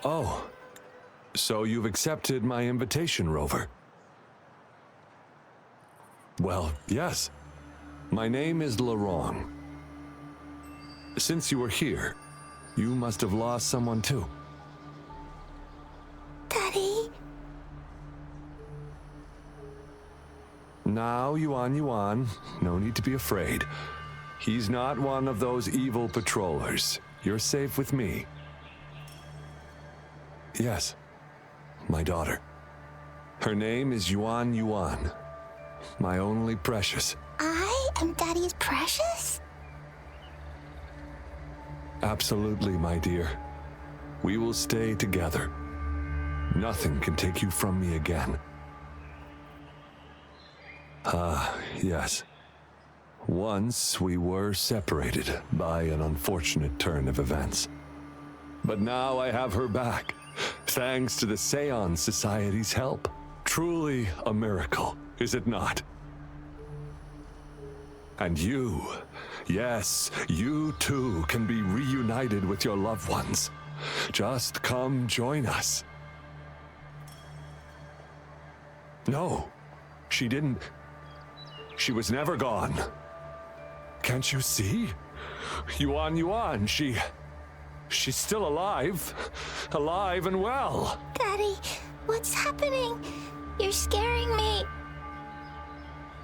Oh, so you've accepted my invitation, Rover? Well, yes. My name is Laurent. Since you were here, you must have lost someone too. Daddy? Now, Yuan, no need to be afraid. He's not one of those evil patrollers. You're safe with me. Yes, my daughter. Her name is Yuan, my only precious. I am Daddy's precious? Absolutely, my dear. We will stay together. Nothing can take you from me again. Yes. Once we were separated by an unfortunate turn of events. But now I have her back, thanks to the Seance Society's help. Truly a miracle, is it not? And you, yes, you too can be reunited with your loved ones. Just come join us. No, she didn't. She was never gone. Can't you see? Yuan, she's still alive. Alive and well. Daddy, what's happening? You're scaring me.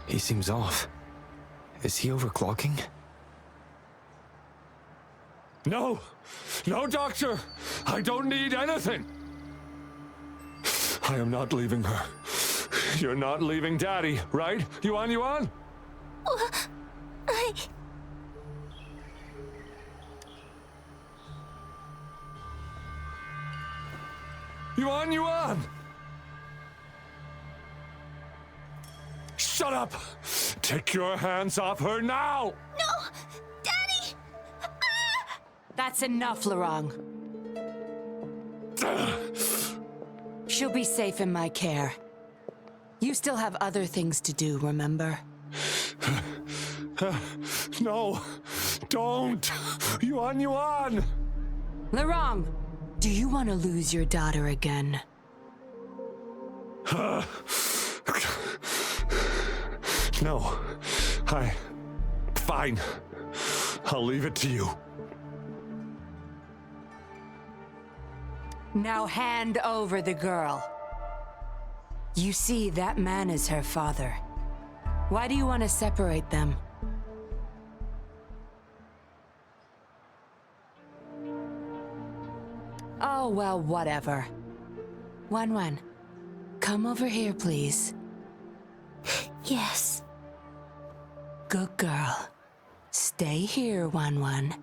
He seems off. Is he overclocking? No, doctor. I don't need anything. I am not leaving her. You're not leaving Daddy, right? Yuan? Yuan! Shut up! Take your hands off her now! No! Daddy! That's enough, Laurent. She'll be safe in my care. You still have other things to do, remember? No! Don't! Yuan! Laurent! Do you want to lose your daughter again? No. Fine. I'll leave it to you. Now hand over the girl. You see, that man is her father. Why do you want to separate them? Oh, well, whatever. Wan, come over here, please. Yes. Good girl. Stay here, Wan.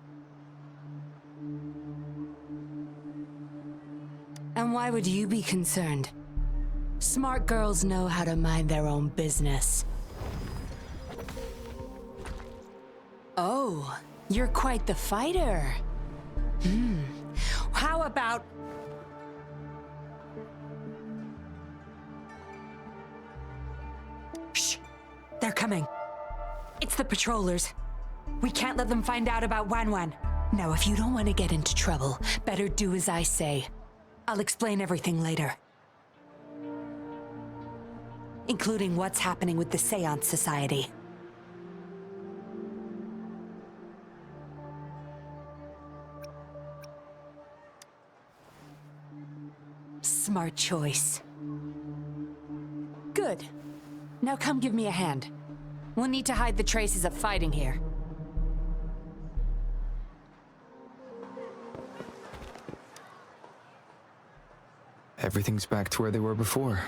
And why would you be concerned? Smart girls know how to mind their own business. Oh, you're quite the fighter. How about... Shh! They're coming. It's the patrollers. We can't let them find out about Wan. Now, if you don't want to get into trouble, better do as I say. I'll explain everything later. Including what's happening with the Seance Society. Smart choice. Good. Now come give me a hand. We'll need to hide the traces of fighting here. Everything's back to where they were before.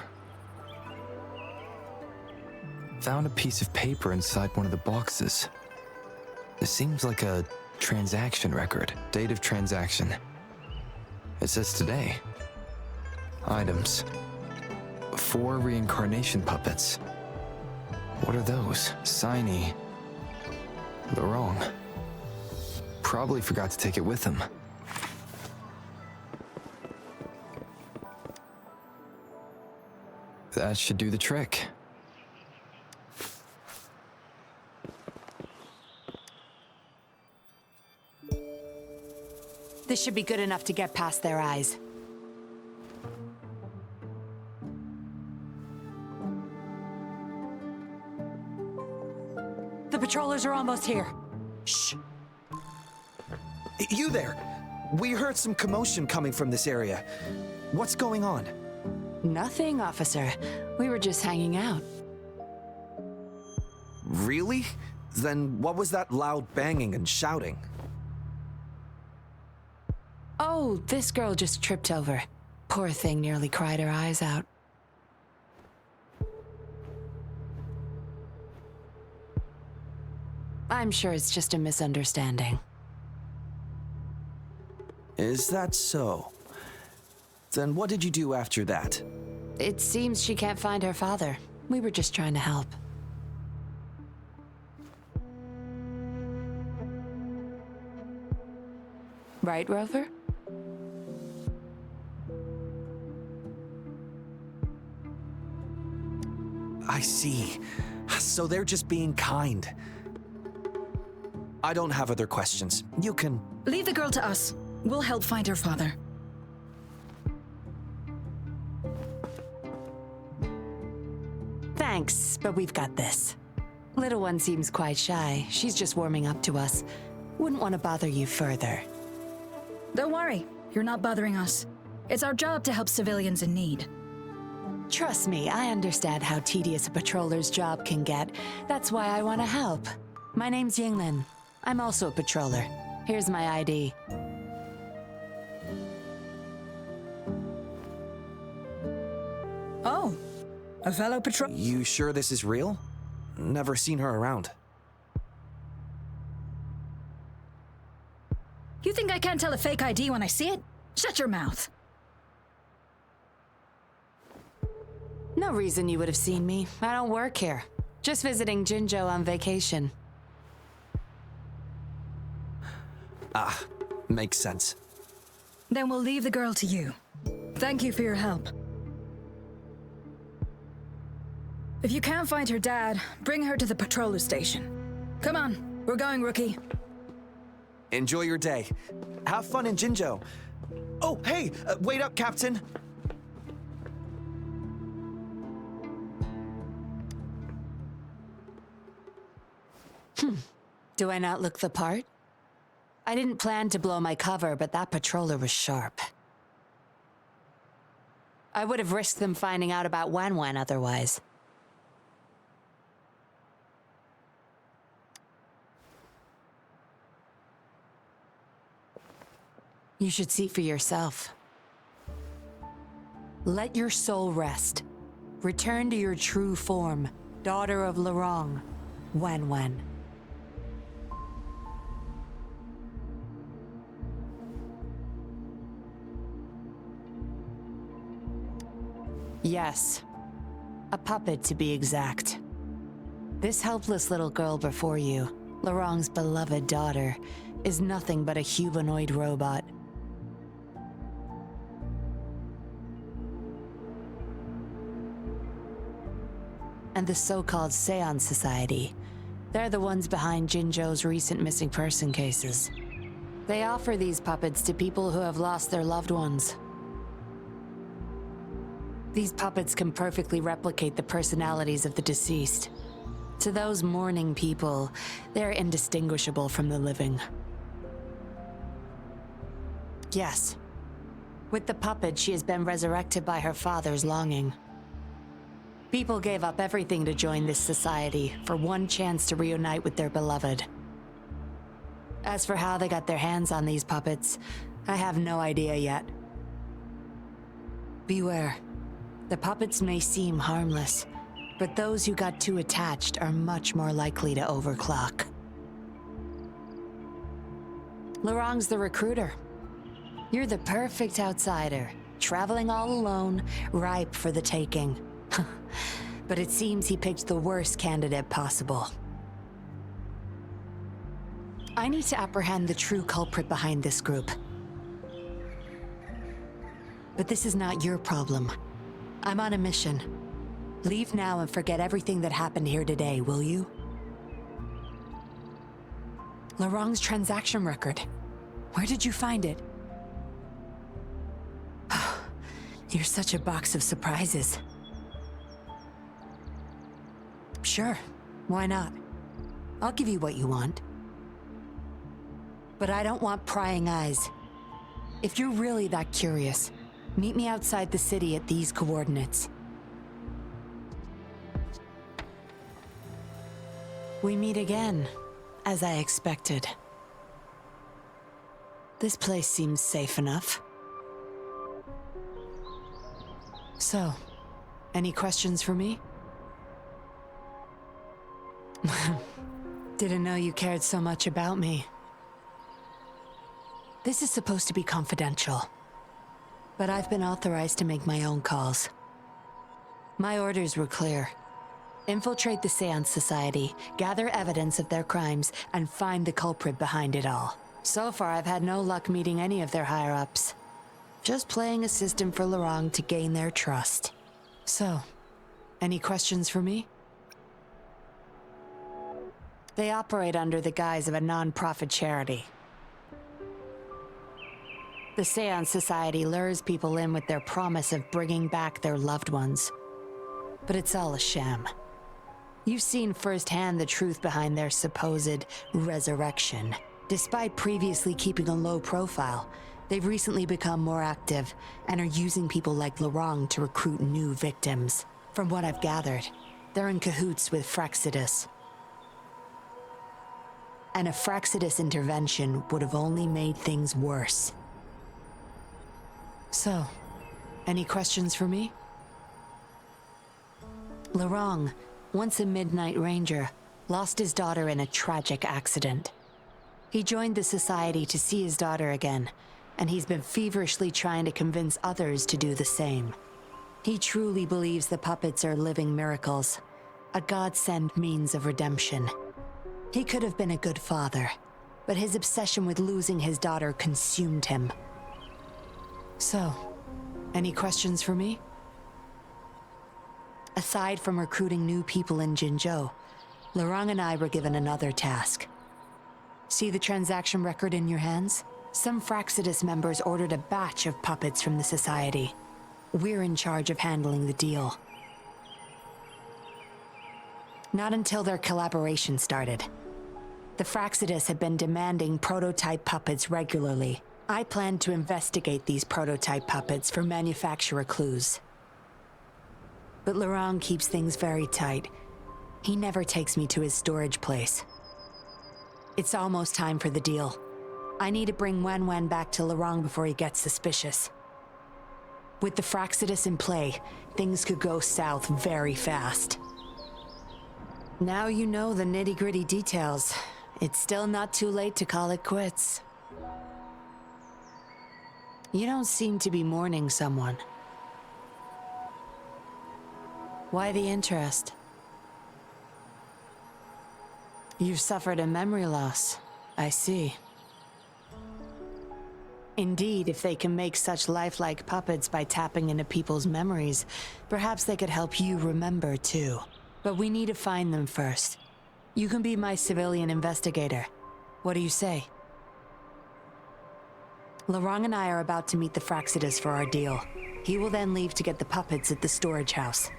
Found a piece of paper inside one of the boxes. This seems like a transaction record. Date of transaction. It says today. Items. 4 reincarnation puppets. What are those? Signy. Laurent. Probably forgot to take it with him. That should do the trick. This should be good enough to get past their eyes. patrollers are almost here. Shh. You there! We heard some commotion coming from this area. What's going on? Nothing, officer. We were just hanging out. Really? Then what was that loud banging and shouting? Oh, this girl just tripped over. Poor thing nearly cried her eyes out. I'm sure it's just a misunderstanding. Is that so? Then what did you do after that? It seems she can't find her father. We were just trying to help. Right, Rover? I see. So they're just being kind. I don't have other questions. You can... Leave the girl to us. We'll help find her father. Thanks, but we've got this. Little one seems quite shy. She's just warming up to us. Wouldn't want to bother you further. Don't worry. You're not bothering us. It's our job to help civilians in need. Trust me, I understand how tedious a patroller's job can get. That's why I want to help. My name's Yinlin. I'm also a patroller. Here's my ID. Oh, a fellow patrol... You sure this is real? Never seen her around. You think I can't tell a fake ID when I see it? Shut your mouth. No reason you would have seen me. I don't work here. Just visiting Jinzhou on vacation. Ah, makes sense. Then we'll leave the girl to you. Thank you for your help. If you can't find her dad, bring her to the patroller station. Come on, we're going, rookie. Enjoy your day. Have fun in Jinzhou. Oh, hey, wait up, Captain. Do I not look the part? I didn't plan to blow my cover, but that patroller was sharp. I would have risked them finding out about Wan otherwise. You should see for yourself. Let your soul rest. Return to your true form, daughter of Lorong, Wan. Yes, a puppet to be exact. This helpless little girl before you, Lorong's beloved daughter, is nothing but a humanoid robot. And the so-called Seance Society, they're the ones behind Jinzhou's recent missing person cases. They offer these puppets to people who have lost their loved ones. These puppets can perfectly replicate the personalities of the deceased. To those mourning people, they're indistinguishable from the living. Yes, with the puppet, she has been resurrected by her father's longing. People gave up everything to join this society for one chance to reunite with their beloved. As for how they got their hands on these puppets, I have no idea yet. Beware. The puppets may seem harmless, but those who got too attached are much more likely to overclock. Lorong's the recruiter. You're the perfect outsider, traveling all alone, ripe for the taking. But it seems he picked the worst candidate possible. I need to apprehend the true culprit behind this group. But this is not your problem. I'm on a mission. Leave now and forget everything that happened here today, will you? Lorong's transaction record. Where did you find it? You're such a box of surprises. Sure, why not? I'll give you what you want. But I don't want prying eyes. If you're really that curious, meet me outside the city at these coordinates. We meet again, as I expected. This place seems safe enough. So, any questions for me? Didn't know you cared so much about me. This is supposed to be confidential, but I've been authorized to make my own calls. My orders were clear. Infiltrate the Seance Society, gather evidence of their crimes, and find the culprit behind it all. So far, I've had no luck meeting any of their higher-ups. Just playing a system for Lorang to gain their trust. So, any questions for me? They operate under the guise of a non-profit charity. The Seance Society lures people in with their promise of bringing back their loved ones. But it's all a sham. You've seen firsthand the truth behind their supposed resurrection. Despite previously keeping a low profile, they've recently become more active and are using people like Lorang to recruit new victims. From what I've gathered, they're in cahoots with Fraxidus. And a Fraxidus intervention would have only made things worse. So, any questions for me? Lorang, once a Midnight Ranger, lost his daughter in a tragic accident. He joined the Society to see his daughter again, and he's been feverishly trying to convince others to do the same. He truly believes the puppets are living miracles, a God-sent means of redemption. He could have been a good father, but his obsession with losing his daughter consumed him. So, any questions for me? Aside from recruiting new people in Jinzhou, Lorang and I were given another task. See the transaction record in your hands? Some Fraxidus members ordered a batch of puppets from the Society. We're in charge of handling the deal. Not until their collaboration started. The Fraxidus had been demanding prototype puppets regularly. I planned to investigate these prototype puppets for manufacturer clues. But Lorang keeps things very tight. He never takes me to his storage place. It's almost time for the deal. I need to bring Wen back to Lorang before he gets suspicious. With the Fraxidus in play, things could go south very fast. Now you know the nitty-gritty details. It's still not too late to call it quits. You don't seem to be mourning someone. Why the interest? You've suffered a memory loss, I see. Indeed, if they can make such lifelike puppets by tapping into people's memories, perhaps they could help you remember too. But we need to find them first. You can be my civilian investigator. What do you say? Lorang and I are about to meet the Fraxidus for our deal. He will then leave to get the puppets at the storage house.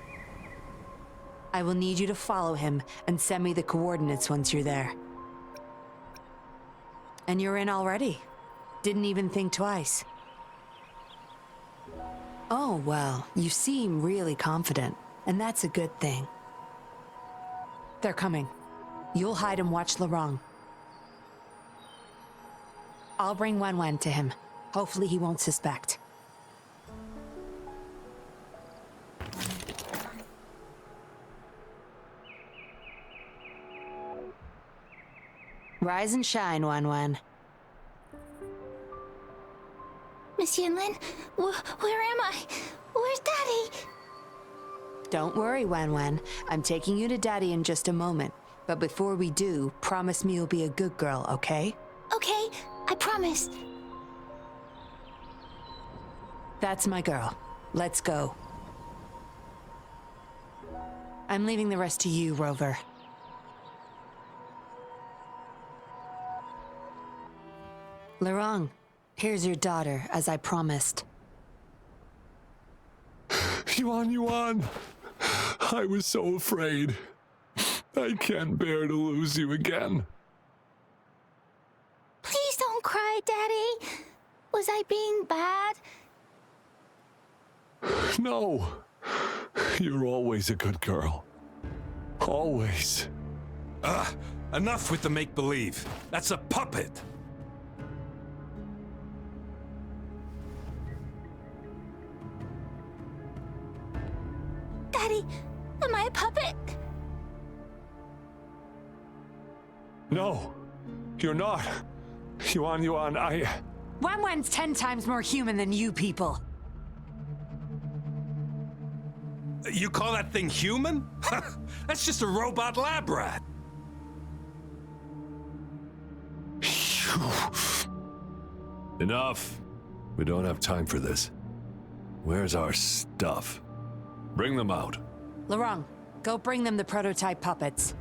I will need you to follow him and send me the coordinates once you're there. And you're in already. Didn't even think twice. Oh, well, you seem really confident, and that's a good thing. They're coming. You'll hide and watch Lorang. I'll bring Wen to him. Hopefully he won't suspect. Rise and shine, Wen. Miss Yinlin, where am I? Where's Daddy? Don't worry, Wen. I'm taking you to Daddy in just a moment. But before we do, promise me you'll be a good girl, okay? Okay, I promise. That's my girl. Let's go. I'm leaving the rest to you, Rover. Lorang, here's your daughter, as I promised. Yuan. I was so afraid. I can't bear to lose you again. Please don't cry, Daddy. Was I being bad? No. You're always a good girl. Always. Enough with the make-believe. That's a puppet. Daddy, am I a puppet? No, you're not. Yuan, Wan Wan's 10 times more human than you people. You call that thing human? That's just a robot lab rat. Enough. We don't have time for this. Where's our stuff? Bring them out. Lorong, go bring them the prototype puppets.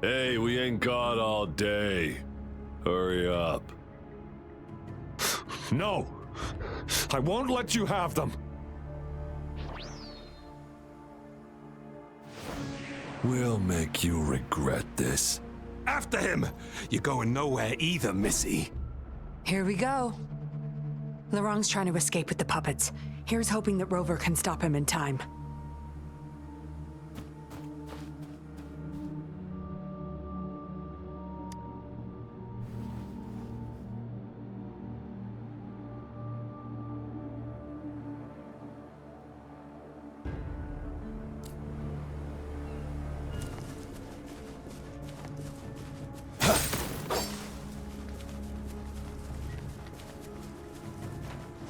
Hey, we ain't got all day. Hurry up. No! I won't let you have them! We'll make you regret this. After him! You're going nowhere either, Missy. Here we go. Lorong's trying to escape with the puppets. Here's hoping that Rover can stop him in time.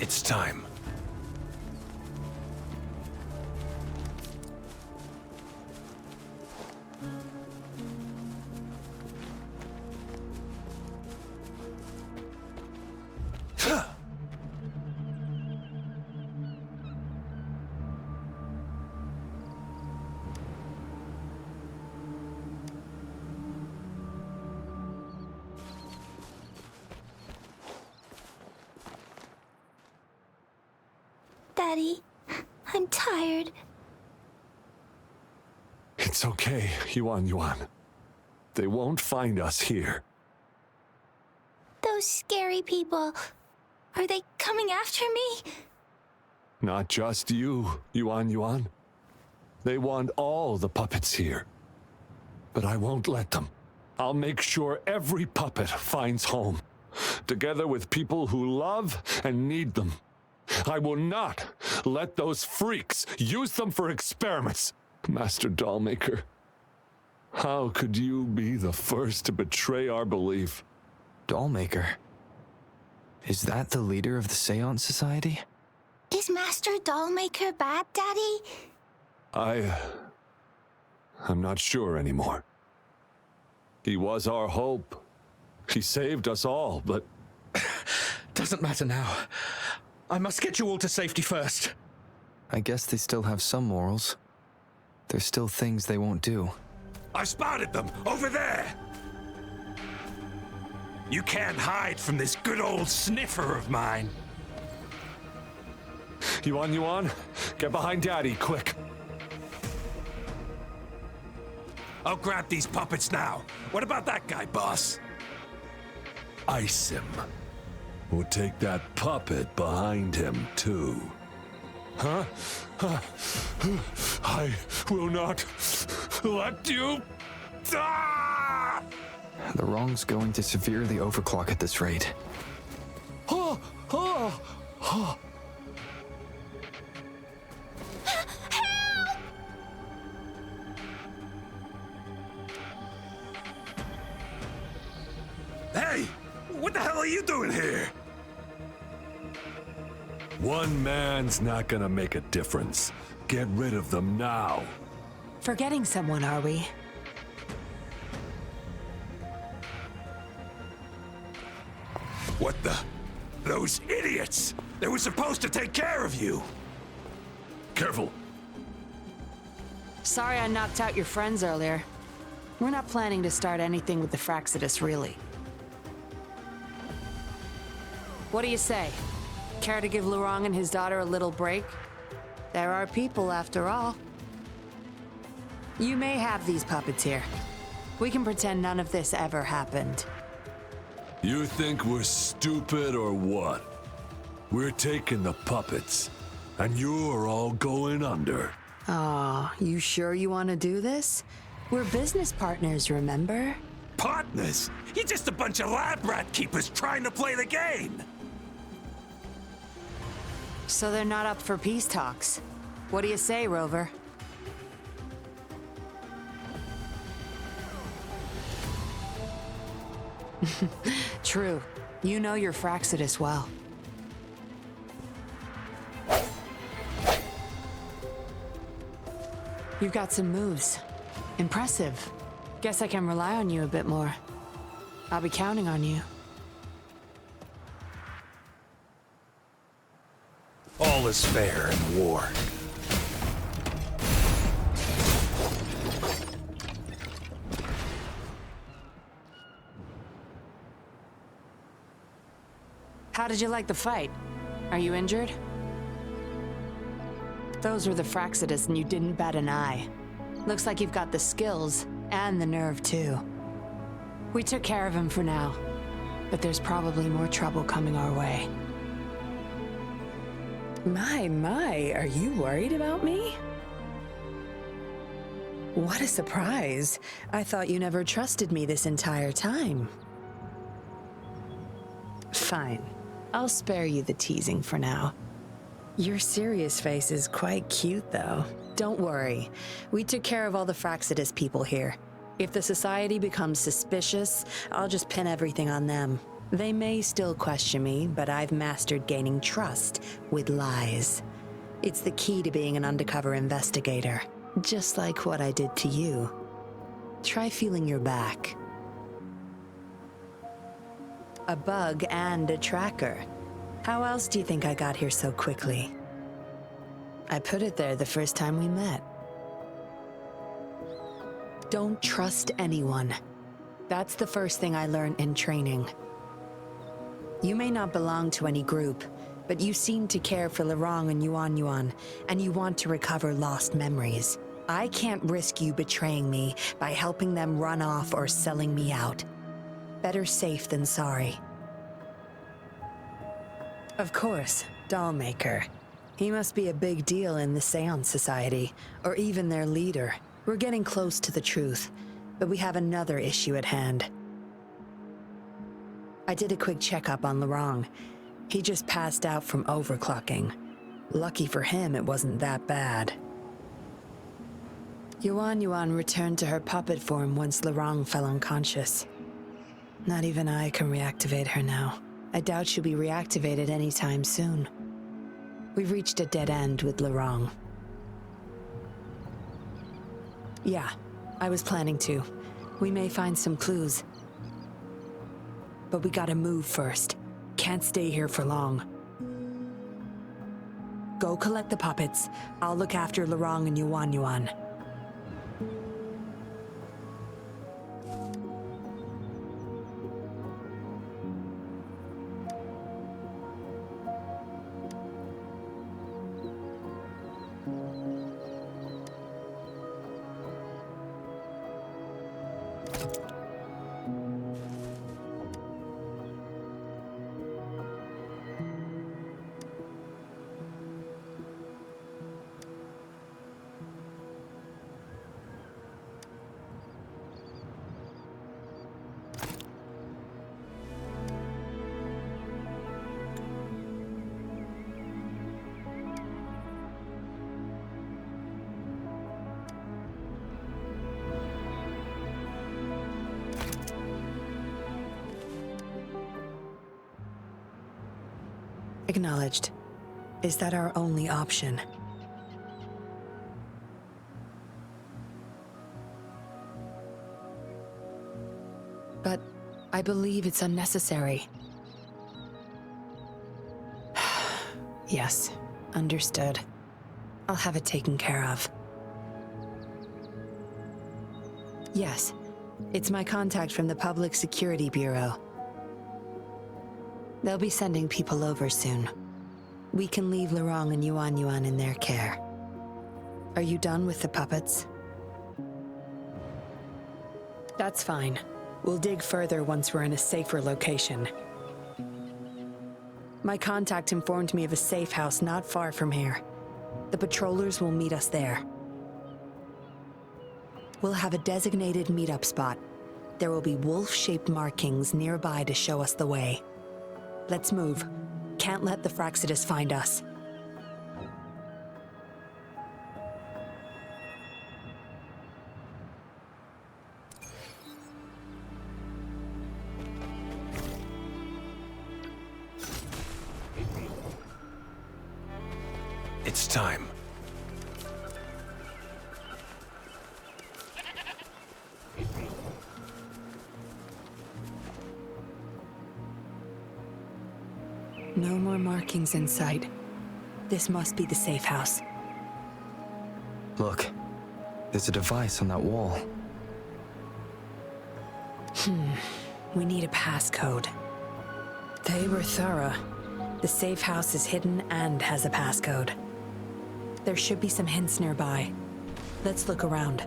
It's time. Daddy, I'm tired. It's okay, Yuan. They won't find us here. Those scary people, are they coming after me? Not just you, Yuan. They want all the puppets here. But I won't let them. I'll make sure every puppet finds home, together with people who love and need them. I will not let those freaks use them for experiments. Master Dollmaker, how could you be the first to betray our belief? Dollmaker? Is that the leader of the Seance Society? Is Master Dollmaker bad, Daddy? I'm not sure anymore. He was our hope. He saved us all, but... Doesn't matter now. I must get you all to safety first. I guess they still have some morals. There's still things they won't do. I spotted them over there. You can't hide from this good old sniffer of mine. Yuan, get behind Daddy, quick. I'll grab these puppets now. What about that guy, boss? Ice him. We'll take that puppet behind him, too. Huh? I will not let you... Ah! The wrong's going to severely overclock at this rate. Hey! What the hell are you doing here? One man's not gonna make a difference. Get rid of them now. Forgetting someone, are we? What the? Those idiots! They were supposed to take care of you! Careful. Sorry I knocked out your friends earlier. We're not planning to start anything with the Fraxidus, really. What do you say? Care to give Lorong and his daughter a little break? There are people, after all. You may have these puppets here. We can pretend none of this ever happened. You think we're stupid or what? We're taking the puppets, and you're all going under. Aw, you sure you want to do this? We're business partners, remember? Partners? You're just a bunch of lab rat keepers trying to play the game. So they're not up for peace talks. What do you say, Rover? True. You know your Fraxidus well. You've got some moves. Impressive. Guess I can rely on you a bit more. I'll be counting on you. All is fair in war. How did you like the fight? Are you injured? Those were the Fraxidus and you didn't bat an eye. Looks like you've got the skills and the nerve too. We took care of him for now, but there's probably more trouble coming our way. My, are you worried about me? What a surprise. I thought you never trusted me this entire time. Fine. I'll spare you the teasing for now. Your serious face is quite cute, though. Don't worry. We took care of all the Fraxidus people here. If the society becomes suspicious, I'll just pin everything on them. They may still question me, but I've mastered gaining trust with lies. It's the key to being an undercover investigator, just like what I did to you. Try feeling your back. A bug and a tracker. How else do you think I got here so quickly? I put it there the first time we met. Don't trust anyone. That's the first thing I learned in training. You may not belong to any group, but you seem to care for Lorong and Yuan, and you want to recover lost memories. I can't risk you betraying me by helping them run off or selling me out. Better safe than sorry. Of course, Dollmaker. He must be a big deal in the Seance Society, or even their leader. We're getting close to the truth, but we have another issue at hand. I did a quick checkup on Lorong. He just passed out from overclocking. Lucky for him, it wasn't that bad. Yuan returned to her puppet form once Lorong fell unconscious. Not even I can reactivate her now. I doubt she'll be reactivated anytime soon. We've reached a dead end with Lorong. Yeah, I was planning to. We may find some clues. But we gotta move first. Can't stay here for long. Go collect the puppets. I'll look after Lorong and Yuan. Acknowledged. Is that our only option? But I believe it's unnecessary. Yes, understood. I'll have it taken care of. Yes, it's my contact from the Public Security Bureau. They'll be sending people over soon. We can leave Lorong and Yuan Yuan in their care. Are you done with the puppets? That's fine. We'll dig further once we're in a safer location. My contact informed me of a safe house not far from here. The patrollers will meet us there. We'll have a designated meetup spot. There will be wolf-shaped markings nearby to show us the way. Let's move. Can't let the Fraxidus find us. It's time. No more markings in sight. This must be the safe house. Look, there's a device on that wall. We need a passcode. They were thorough. The safe house is hidden and has a passcode. There should be some hints nearby. Let's look around.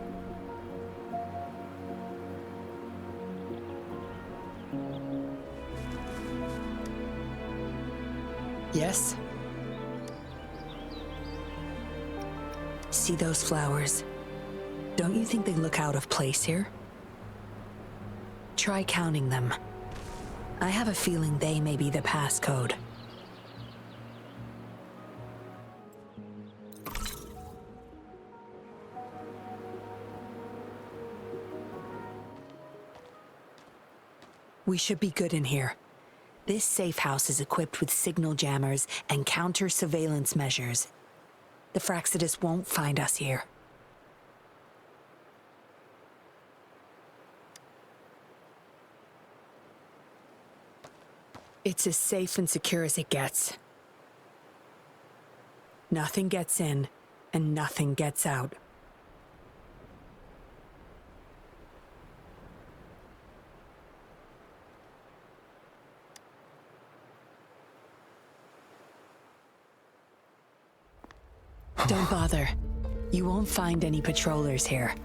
Yes? See those flowers? Don't you think they look out of place here? Try counting them. I have a feeling they may be the passcode. We should be good in here. This safe house is equipped with signal jammers and counter-surveillance measures. The Fraxidus won't find us here. It's as safe and secure as it gets. Nothing gets in, and nothing gets out. Don't bother. You won't find any patrollers here.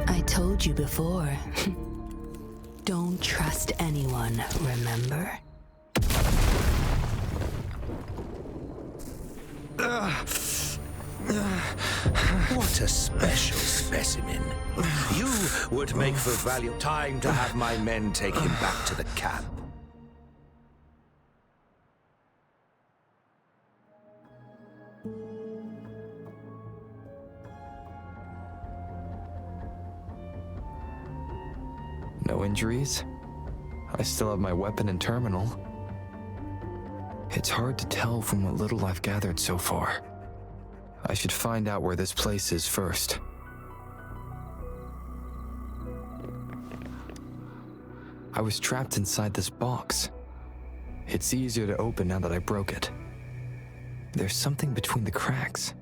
I told you before. Don't trust anyone, remember? What a special specimen. You would make for value. Time to have my men take him back to the camp. No injuries? I still have my weapon and terminal. It's hard to tell from what little I've gathered so far. I should find out where this place is first. I was trapped inside this box. It's easier to open now that I broke it. There's something between the cracks.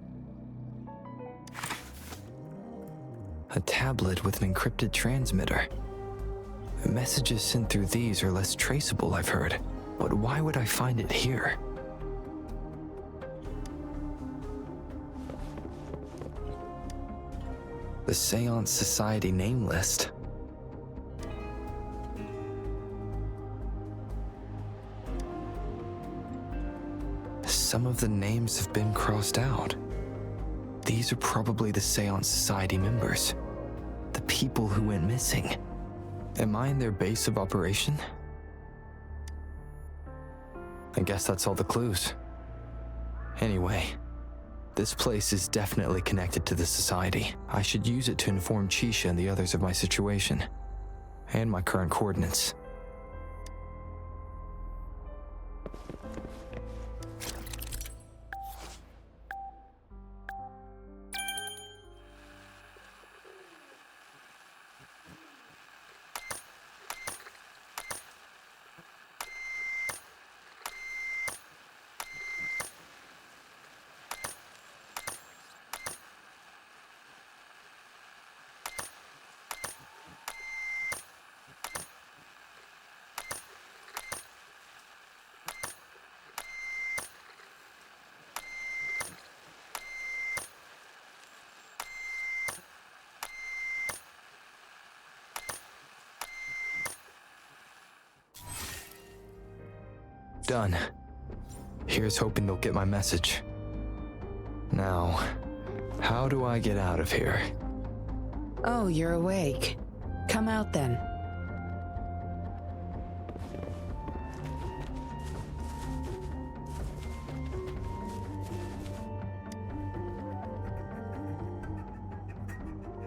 A tablet with an encrypted transmitter. Messages sent through these are less traceable, I've heard. But why would I find it here? The Seance Society name list. Some of the names have been crossed out. These are probably the Seance Society members. The people who went missing. Am I in their base of operation? I guess that's all the clues. Anyway, this place is definitely connected to the Society. I should use it to inform Chisha and the others of my situation. And my current coordinates. Done. Here's hoping they'll get my message. Now, how do I get out of here? Oh, you're awake. Come out then.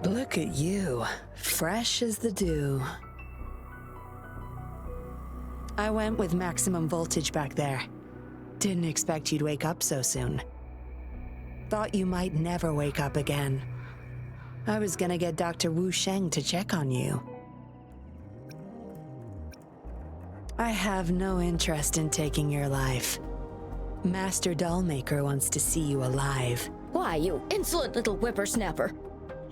Look at you, fresh as the dew. I went with maximum voltage back there. Didn't expect you'd wake up so soon. Thought you might never wake up again. I was gonna get Dr. Wu Sheng to check on you. I have no interest in taking your life. Master Dollmaker wants to see you alive. Why, you insolent little whippersnapper.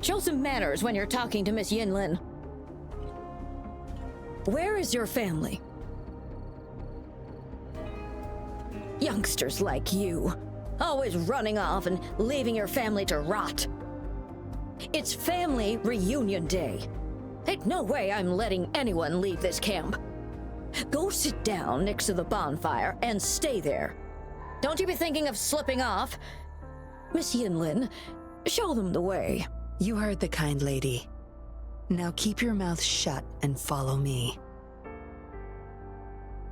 Show some manners when you're talking to Miss Yinlin. Where is your family? Youngsters like you, always running off and leaving your family to rot. It's family reunion day. Ain't no way I'm letting anyone leave this camp. Go sit down next to the bonfire and stay there. Don't you be thinking of slipping off. Miss Yinlin, show them the way. You heard the kind lady. Now keep your mouth shut and follow me.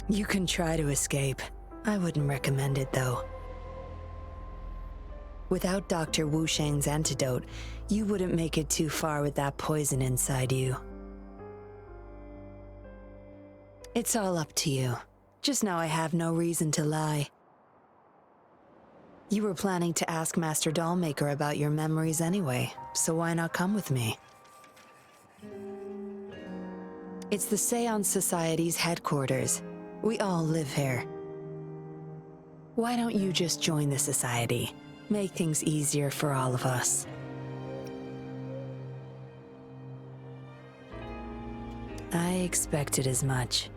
You can try to escape. I wouldn't recommend it, though. Without Dr. Wu Sheng's antidote, you wouldn't make it too far with that poison inside you. It's all up to you. Just know I have no reason to lie. You were planning to ask Master Dollmaker about your memories anyway, so why not come with me? It's the Seance Society's headquarters. We all live here. Why don't you just join the society? Make things easier for all of us. I expected as much,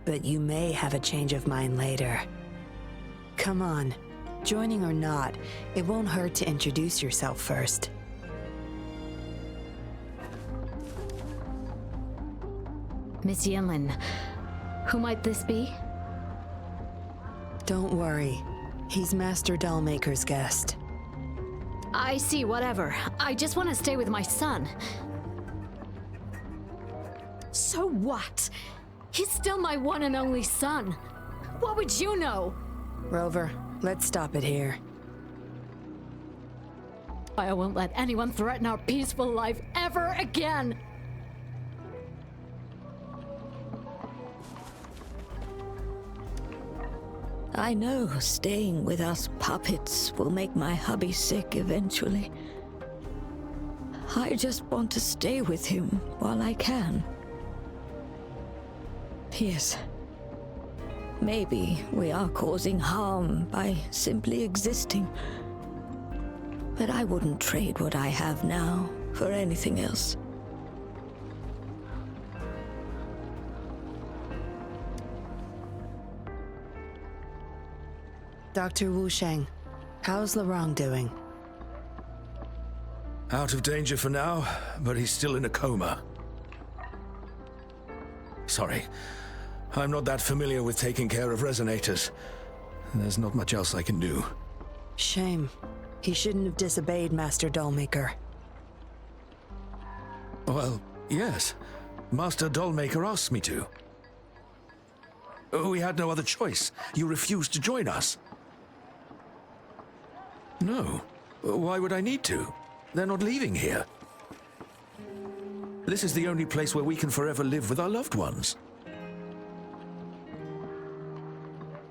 but you may have a change of mind later. Come on. Joining or not, it won't hurt to introduce yourself first. Miss Yinlin, who might this be? Don't worry. He's Master Dollmaker's guest. I see, whatever. I just want to stay with my son. So what? He's still my one and only son. What would you know? Rover, let's stop it here. I won't let anyone threaten our peaceful life ever again. I know staying with us puppets will make my hubby sick eventually. I just want to stay with him while I can. Yes. Maybe we are causing harm by simply existing. But I wouldn't trade what I have now for anything else. Dr. Wu Sheng, how's Larong doing? Out of danger for now, but he's still in a coma. Sorry, I'm not that familiar with taking care of resonators. There's not much else I can do. Shame. He shouldn't have disobeyed Master Dollmaker. Well, yes. Master Dollmaker asked me to. We had no other choice. You refused to join us. No. Why would I need to? They're not leaving here. This is the only place where we can forever live with our loved ones.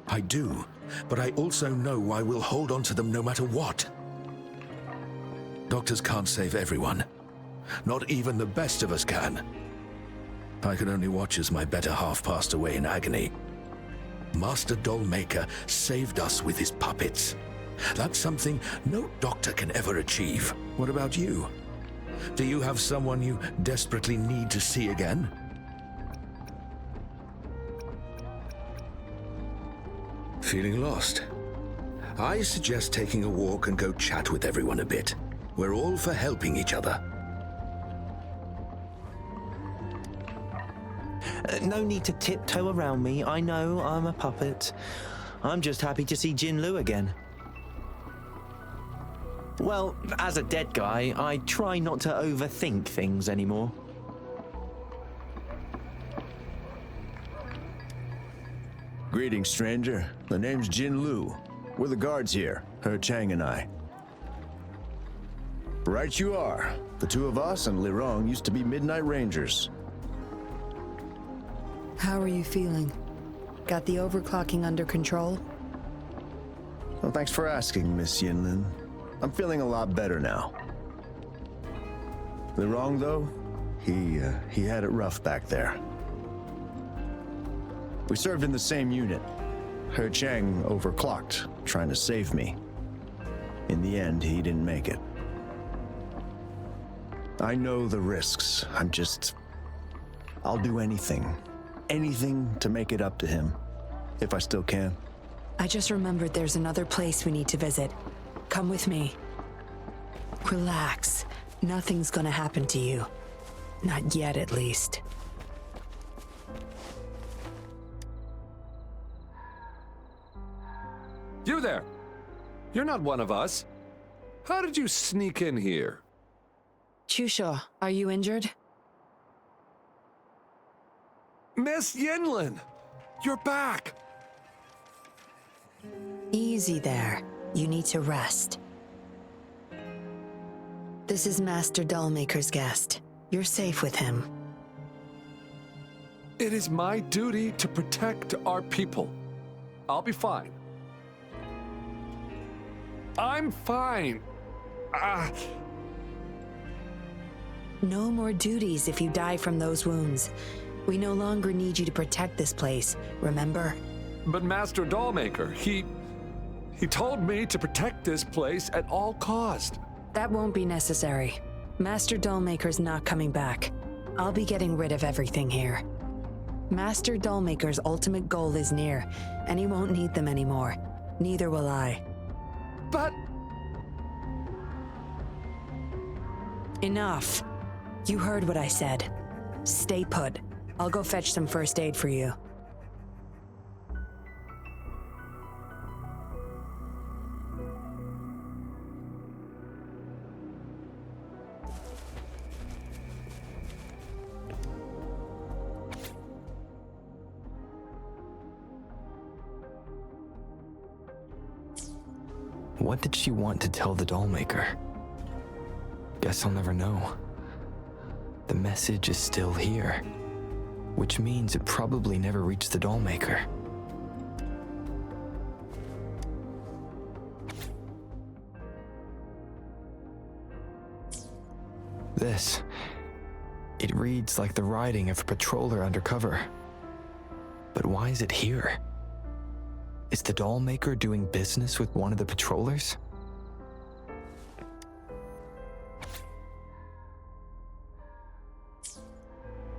I do, but I also know I will hold on to them no matter what. Doctors can't save everyone. Not even the best of us can. I can only watch as my better half passed away in agony. Master Dollmaker saved us with his puppets. That's something no doctor can ever achieve. What about you? Do you have someone you desperately need to see again? Feeling lost? I suggest taking a walk and go chat with everyone a bit. We're all for helping each other. No need to tiptoe around me. I know I'm a puppet. I'm just happy to see Jinlu again. Well, as a dead guy, I try not to overthink things anymore. Greetings, stranger. The name's Jinlu. We're the guards here, He Chang and I. Right you are. The two of us and Lirong used to be Midnight Rangers. How are you feeling? Got the overclocking under control? Well, thanks for asking, Miss Yinlin. I'm feeling a lot better now. Lirong, though, he had it rough back there. We served in the same unit. He Chang overclocked, trying to save me. In the end, he didn't make it. I know the risks. I'll do anything. Anything to make it up to him, if I still can. I just remembered there's another place we need to visit. Come with me. Relax. Nothing's gonna happen to you. Not yet, at least. You there! You're not one of us. How did you sneak in here? Chusho, are you injured? Miss Yinlin! You're back! Easy there. You need to rest. This is Master Dollmaker's guest. You're safe with him. It is my duty to protect our people. I'll be fine. I'm fine. No more duties if you die from those wounds. We no longer need you to protect this place, remember? But Master Dollmaker, he told me to protect this place at all cost. That won't be necessary. Master Dollmaker's not coming back. I'll be getting rid of everything here. Master Dollmaker's ultimate goal is near, and he won't need them anymore. Neither will I. But... Enough. You heard what I said. Stay put. I'll go fetch some first aid for you. What did she want to tell the Dollmaker? Guess I'll never know. The message is still here, which means it probably never reached the Dollmaker. It reads like the writing of a patroller undercover. But why is it here? Is the Dollmaker doing business with one of the patrollers?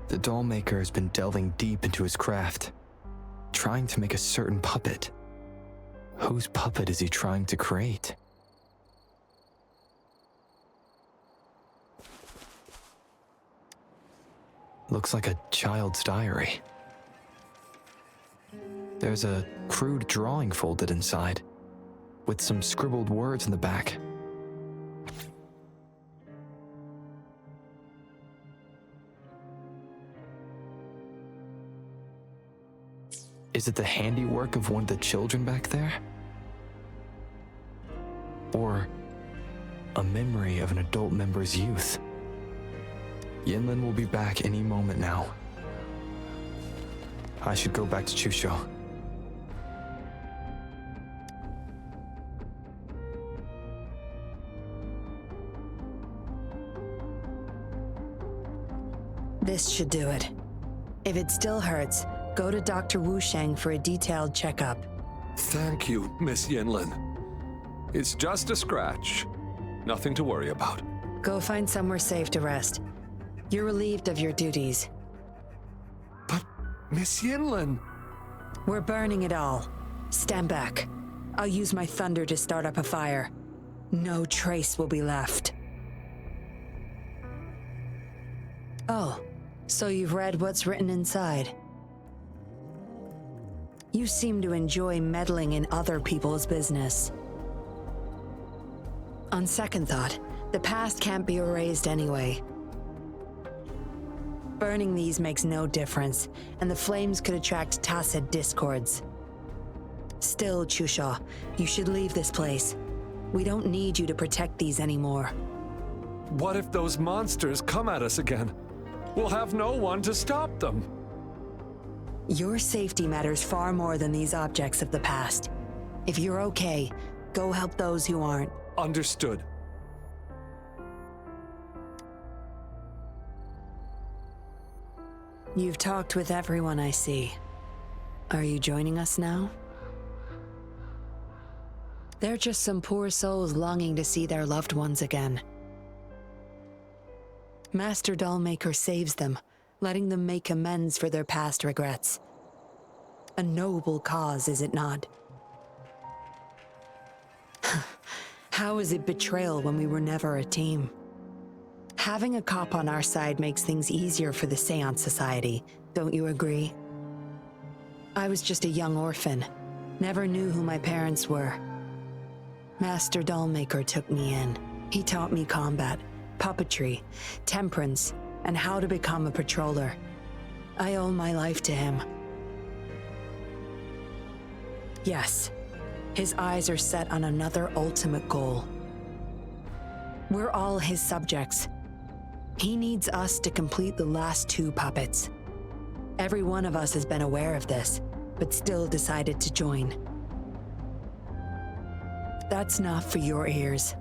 The Dollmaker has been delving deep into his craft, trying to make a certain puppet. Whose puppet is he trying to create? Looks like a child's diary. There's a crude drawing folded inside, with some scribbled words in the back. Is it the handiwork of one of the children back there? Or a memory of an adult member's youth? Yinlin will be back any moment now. I should go back to Chusho. This should do it. If it still hurts, go to Dr. Wu Sheng for a detailed checkup. Thank you, Miss Yinlin. It's just a scratch. Nothing to worry about. Go find somewhere safe to rest. You're relieved of your duties. But, Miss Yinlin... We're burning it all. Stand back. I'll use my thunder to start up a fire. No trace will be left. Oh, so you've read what's written inside. You seem to enjoy meddling in other people's business. On second thought, the past can't be erased anyway. Burning these makes no difference, and the flames could attract tacit discords. Still, Chusha, you should leave this place. We don't need you to protect these anymore. What if those monsters come at us again? We'll have no one to stop them. Your safety matters far more than these objects of the past. If you're okay, go help those who aren't. Understood. You've talked with everyone I see. Are you joining us now? They're just some poor souls longing to see their loved ones again. Master Dollmaker saves them, letting them make amends for their past regrets. A noble cause, is it not? How is it betrayal when we were never a team? Having a cop on our side makes things easier for the Seance Society, don't you agree? I was just a young orphan, never knew who my parents were. Master Dollmaker took me in. He taught me combat, puppetry, temperance, and how to become a patroller. I owe my life to him. Yes, his eyes are set on another ultimate goal. We're all his subjects. He needs us to complete the last 2 puppets. Every one of us has been aware of this, but still decided to join. That's not for your ears.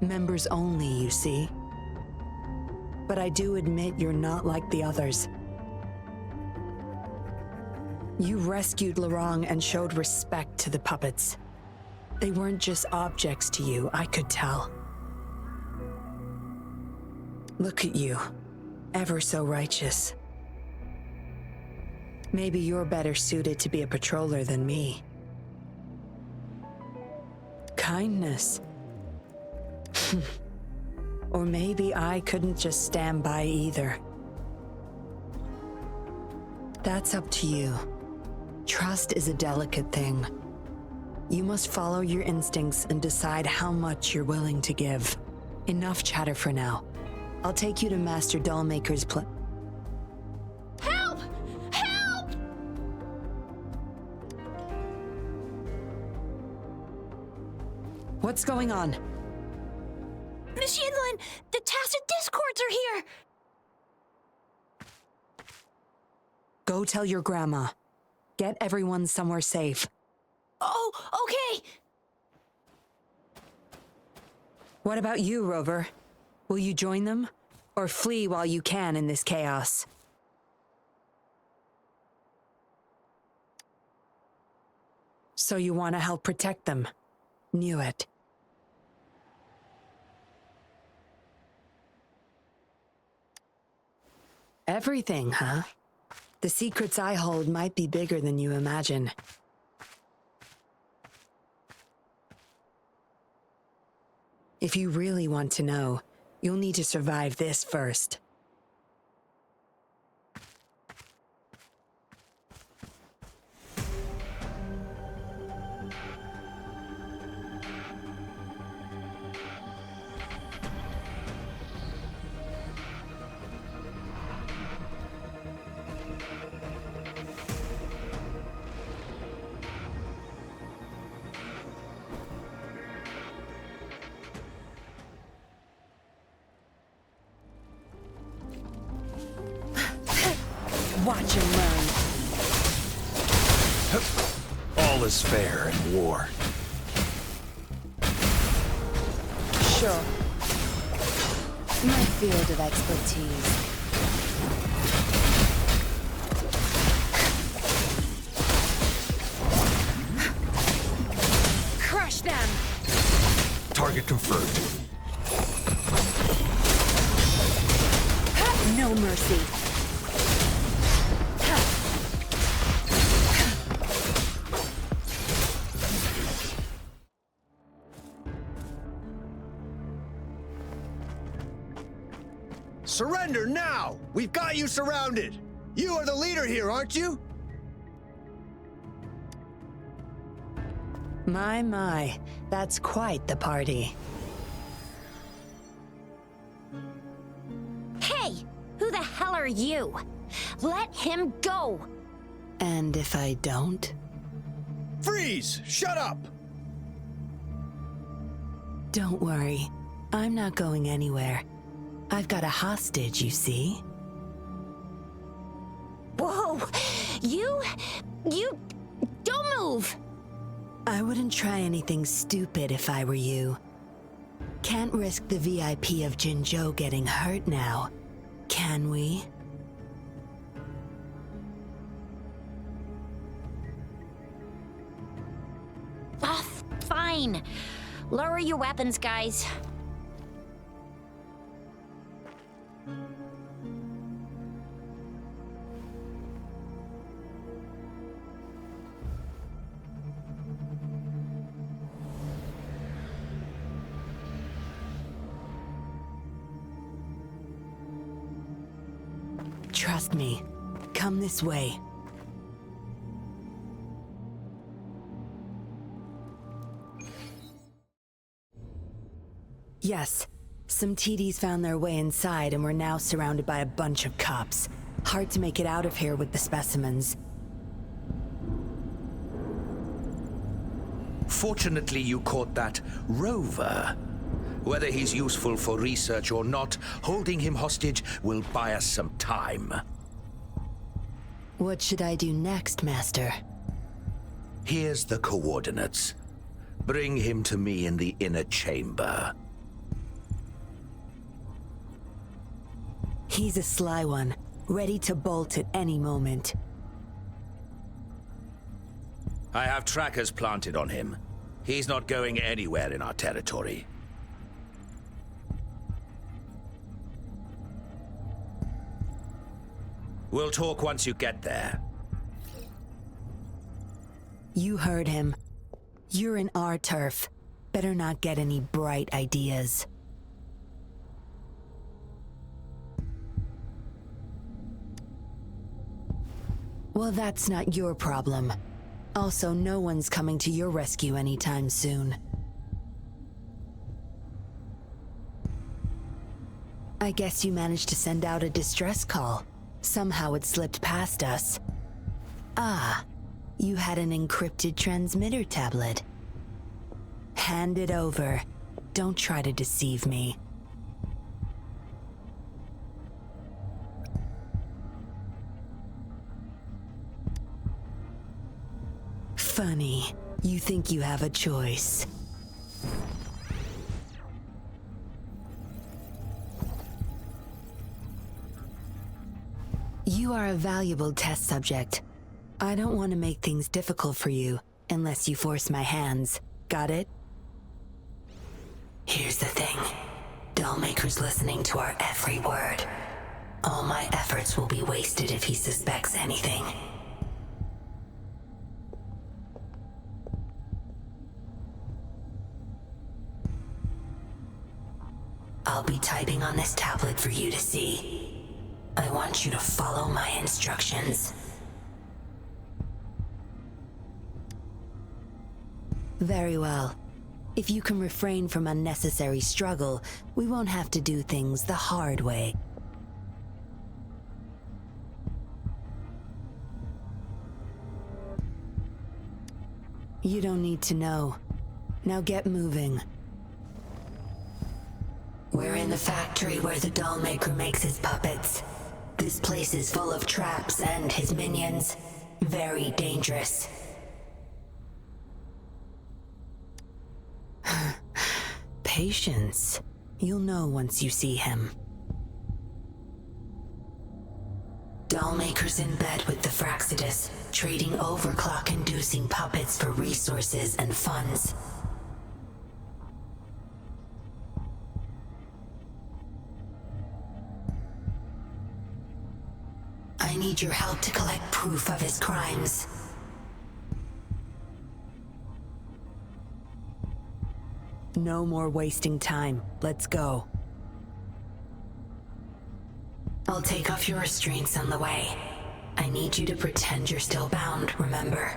Members only, you see. But I do admit you're not like the others. You rescued Lorang and showed respect to the puppets. They weren't just objects to you, I could tell. Look at you, ever so righteous. Maybe you're better suited to be a patroller than me. Kindness. Or maybe I couldn't just stand by either. That's up to you. Trust is a delicate thing. You must follow your instincts and decide how much you're willing to give. Enough chatter for now. I'll take you to Master Dollmaker's Help! Help! What's going on? Miss Yinlin, the tacit discords are here! Go tell your grandma. Get everyone somewhere safe. Oh, okay! What about you, Rover? Will you join them? Or flee while you can in this chaos? So you want to help protect them? Knew it. Everything, huh? The secrets I hold might be bigger than you imagine. If you really want to know, you'll need to survive this first. Watch and learn. All is fair in war. Sure. My field of expertise. Crush them! Target confirmed. No mercy. Surrender now! We've got you surrounded! You are the leader here, aren't you? My, that's quite the party. Hey! Who the hell are you? Let him go! And if I don't? Freeze! Shut up! Don't worry. I'm not going anywhere. I've got a hostage, you see? Whoa! You... Don't move! I wouldn't try anything stupid if I were you. Can't risk the VIP of Jinzhou getting hurt now, can we? Ah, fine. Lower your weapons, guys. Trust me. Come this way. Yes, some TDs found their way inside and we're now surrounded by a bunch of cops. Hard to make it out of here with the specimens. Fortunately, you caught that rover. Whether he's useful for research or not, holding him hostage will buy us some time. What should I do next, Master? Here's the coordinates. Bring him to me in the inner chamber. He's a sly one, ready to bolt at any moment. I have trackers planted on him. He's not going anywhere in our territory. We'll talk once you get there. You heard him. You're in our turf. Better not get any bright ideas. Well, that's not your problem. Also, no one's coming to your rescue anytime soon. I guess you managed to send out a distress call. Somehow it slipped past us. Ah, you had an encrypted transmitter tablet. Hand it over. Don't try to deceive me. Funny. You think you have a choice. You are a valuable test subject. I don't want to make things difficult for you, unless you force my hands. Got it? Here's the thing. Dollmaker's listening to our every word. All my efforts will be wasted if he suspects anything. I'll be typing on this tablet for you to see. I want you to follow my instructions. Very well. If you can refrain from unnecessary struggle, we won't have to do things the hard way. You don't need to know. Now get moving. We're in the factory where the Dollmaker makes his puppets. This place is full of traps and his minions. Very dangerous. Patience. You'll know once you see him. Dollmaker's in bed with the Fraxidus, trading overclock-inducing puppets for resources and funds. I need your help to collect proof of his crimes. No more wasting time. Let's go. I'll take off your restraints on the way. I need you to pretend you're still bound, remember?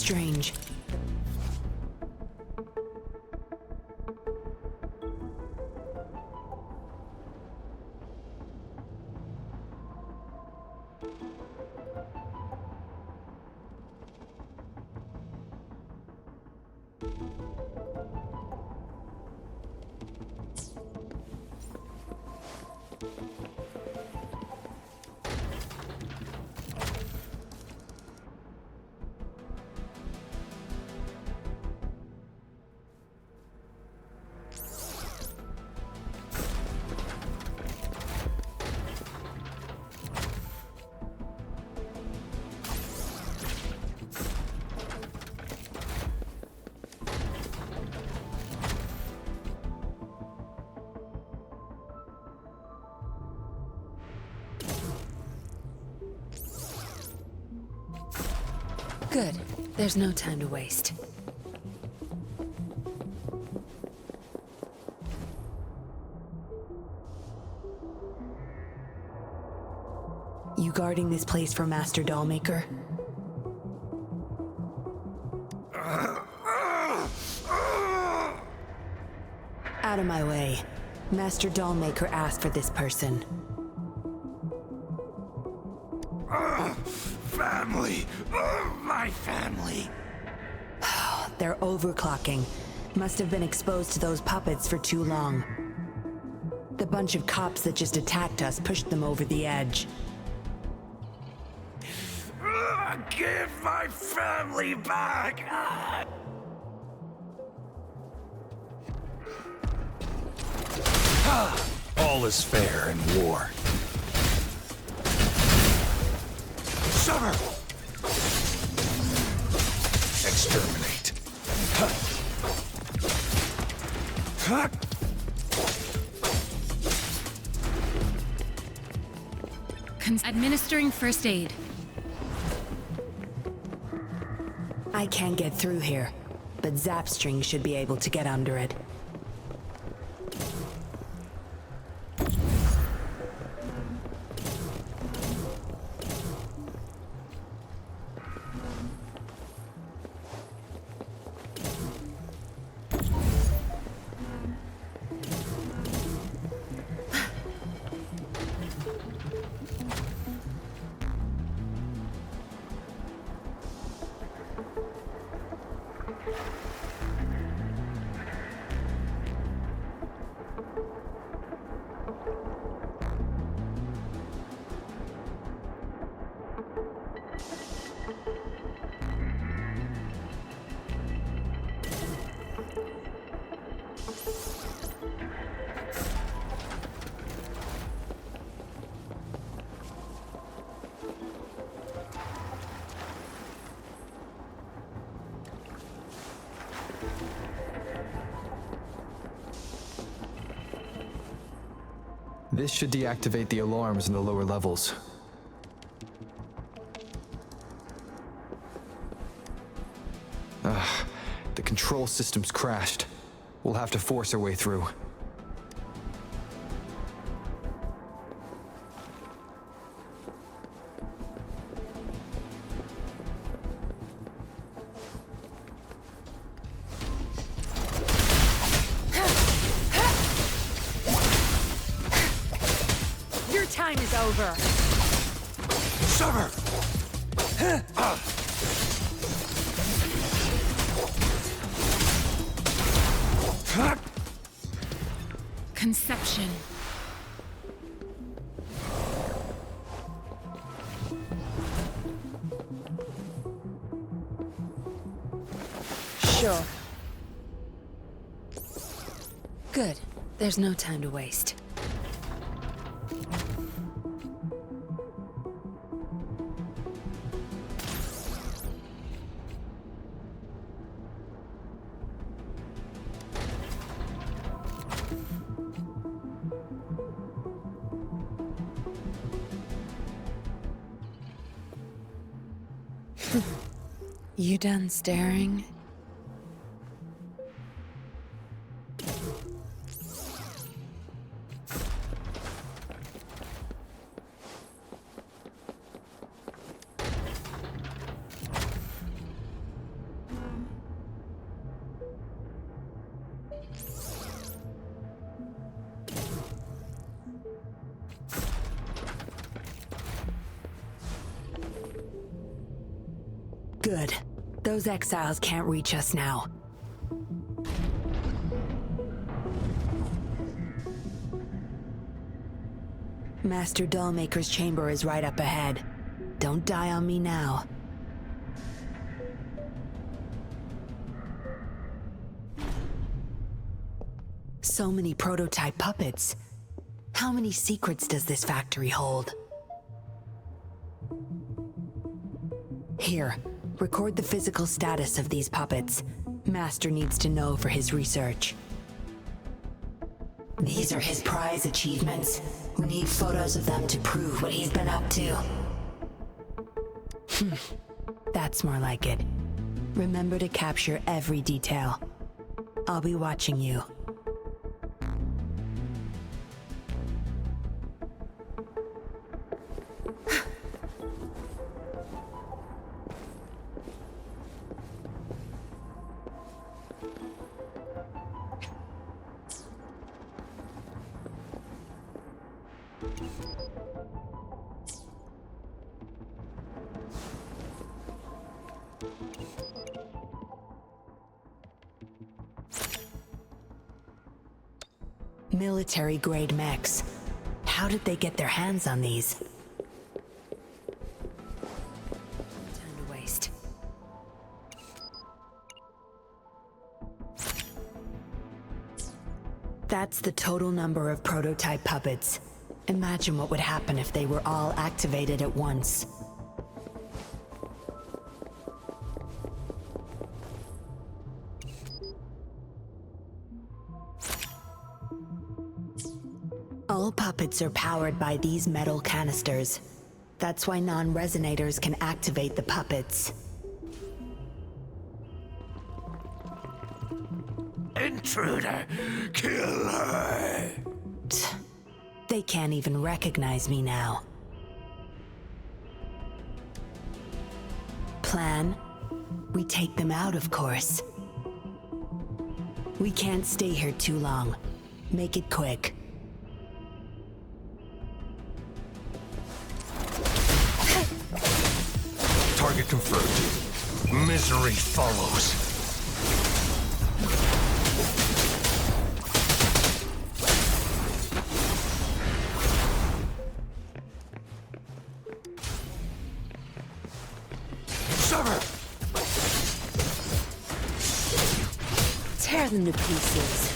strange. Good. There's no time to waste. You guarding this place for Master Dollmaker? Out of my way. Master Dollmaker asked for this person. Family! My family! They're overclocking. Must have been exposed to those puppets for too long. The bunch of cops that just attacked us pushed them over the edge. Give my family back! All is fair in war. Summer! Exterminate. Administering first aid. I can't get through here, but Zapstring should be able to get under it. This should deactivate the alarms in the lower levels. The control system's crashed. We'll have to force our way through. Your time is over. Summer! Conception. Sure. Good. There's no time to waste. You done staring? Good. Those exiles can't reach us now. Master Dollmaker's chamber is right up ahead. Don't die on me now. So many prototype puppets. How many secrets does this factory hold? Here, record the physical status of these puppets. Master needs to know for his research. These are his prize achievements. We need photos of them to prove what he's been up to. That's more like it. Remember to capture every detail. I'll be watching you. Military-grade mechs. How did they get their hands on these? Time to waste. That's the total number of prototype puppets. Imagine what would happen if they were all activated at once. All puppets are powered by these metal canisters. That's why non-resonators can activate the puppets. Intruder! Kill her! They can't even recognize me now. Plan? We take them out, of course. We can't stay here too long. Make it quick. Target confirmed. Misery follows. Sever! Tear them to pieces.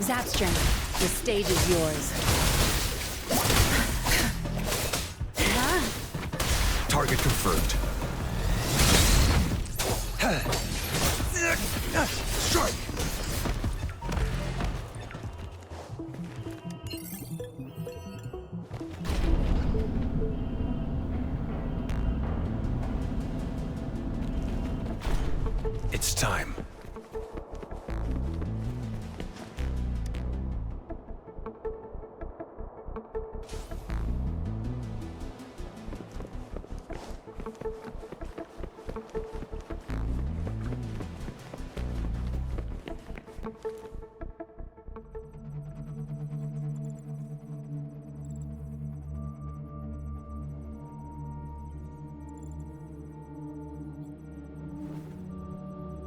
Zapstring, the stage is yours. Target confirmed. Strike! It's time.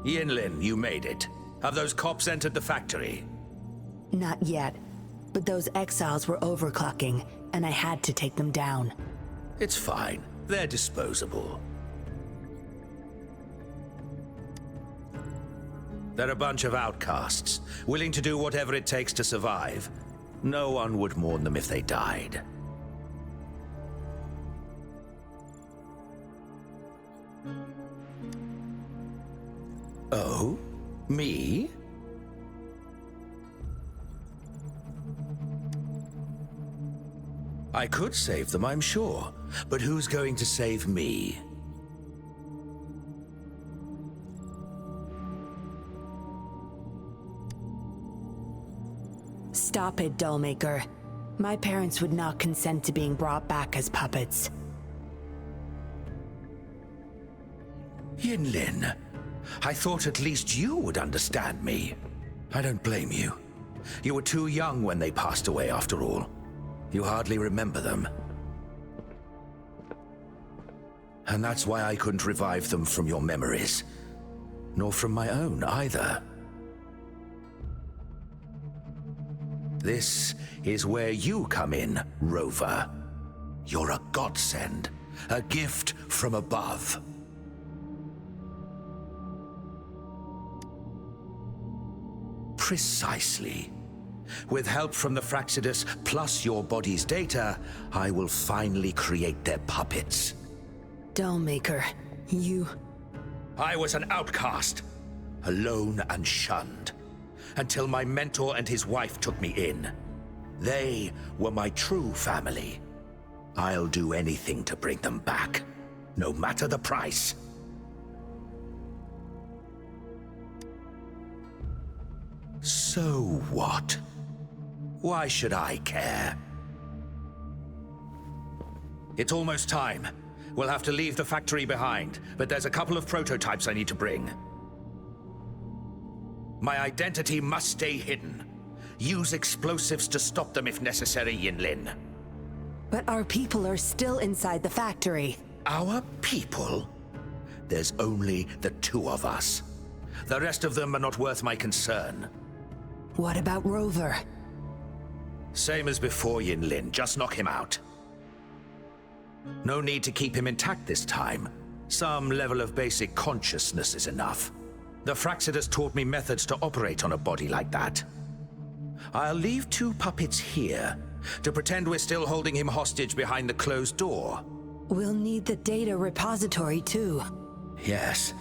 Yinlin, you made it. Have those cops entered the factory? Not yet, but those exiles were overclocking, and I had to take them down. It's fine. They're disposable. They're a bunch of outcasts, willing to do whatever it takes to survive. No one would mourn them if they died. Oh? Me? I could save them, I'm sure. But who's going to save me? Stop it, Dollmaker. My parents would not consent to being brought back as puppets. Yinlin, I thought at least you would understand me. I don't blame you. You were too young when they passed away, after all. You hardly remember them. And that's why I couldn't revive them from your memories. Nor from my own, either. This is where you come in, Rover. You're a godsend, a gift from above. Precisely. With help from the Fraxidus plus your body's data, I will finally create their puppets. Dollmaker, you... I was an outcast, alone and shunned, until my mentor and his wife took me in. They were my true family. I'll do anything to bring them back, no matter the price. So what? Why should I care? It's almost time. We'll have to leave the factory behind, but there's a couple of prototypes I need to bring. My identity must stay hidden. Use explosives to stop them if necessary, Yinlin. But our people are still inside the factory. Our people? There's only the two of us. The rest of them are not worth my concern. What about Rover? Same as before, Yinlin. Just knock him out. No need to keep him intact this time. Some level of basic consciousness is enough. The Fraxidus taught me methods to operate on a body like that. I'll leave two puppets here to pretend we're still holding him hostage behind the closed door. We'll need the data repository too. Yes,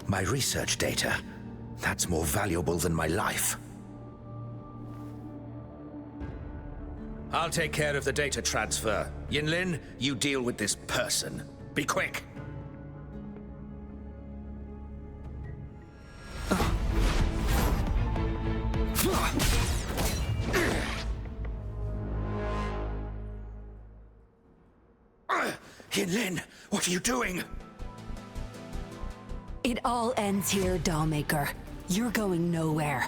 my research data. That's more valuable than my life. I'll take care of the data transfer. Yinlin, you deal with this person. Be quick! Yinlin, what are you doing? It all ends here, Dollmaker. You're going nowhere.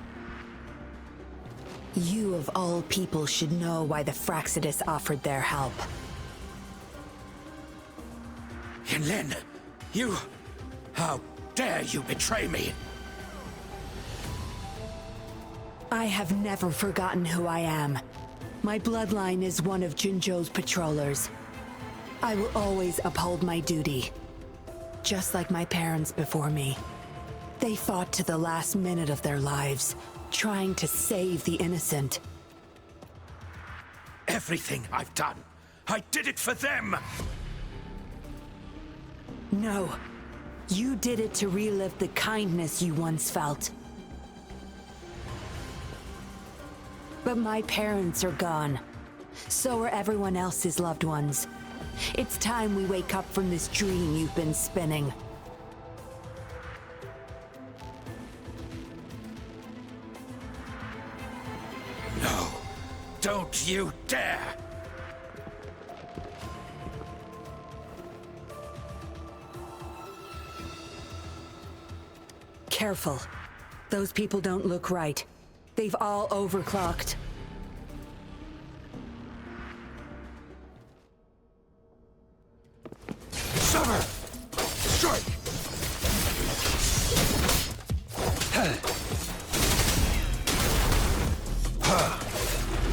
You of all people should know why the Fraxidus offered their help. Yinlin, you... How dare you betray me? I have never forgotten who I am. My bloodline is one of Jinzhou's patrollers. I will always uphold my duty. Just like my parents before me. They fought to the last minute of their lives, trying to save the innocent. Everything I've done, I did it for them! No. You did it to relive the kindness you once felt. But my parents are gone. So are everyone else's loved ones. It's time we wake up from this dream you've been spinning. No, don't you dare! Careful. Those people don't look right. They've all overclocked. Summer! Strike!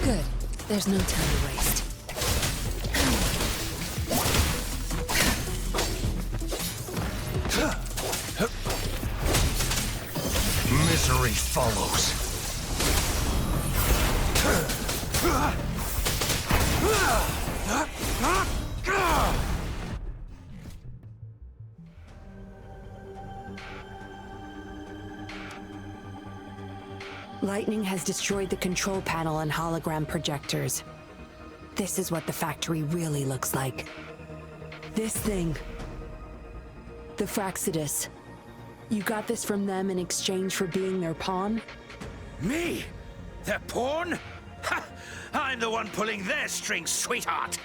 Good. There's no time to waste. Misery follows. Lightning has destroyed the control panel and hologram projectors. This is what the factory really looks like. This thing. The Fraxidus. You got this from them in exchange for being their pawn? Me? Their pawn? Ha! I'm the one pulling their strings, sweetheart.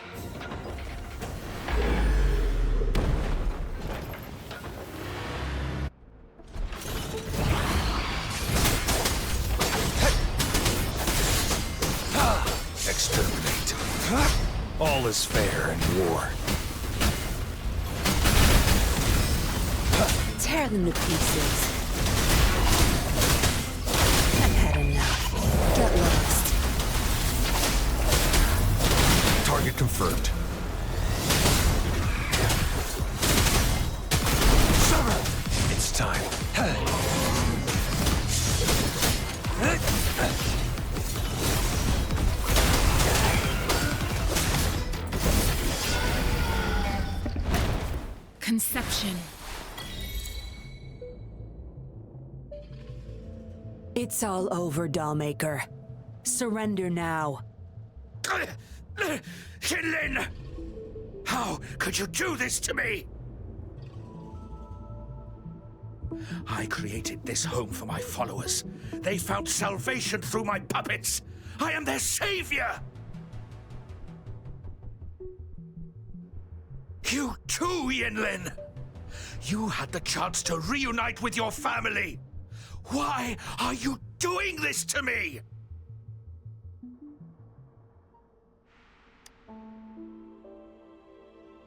Exterminate. All is fair in war. Tear them to pieces. I've had enough. Get lost. Target confirmed. Sever! It's time. Conception. It's all over, Dollmaker. Surrender now. Yinlin! How could you do this to me? I created this home for my followers. They found salvation through my puppets. I am their savior! You too, Yinlin! You had the chance to reunite with your family. Why are you doing this to me?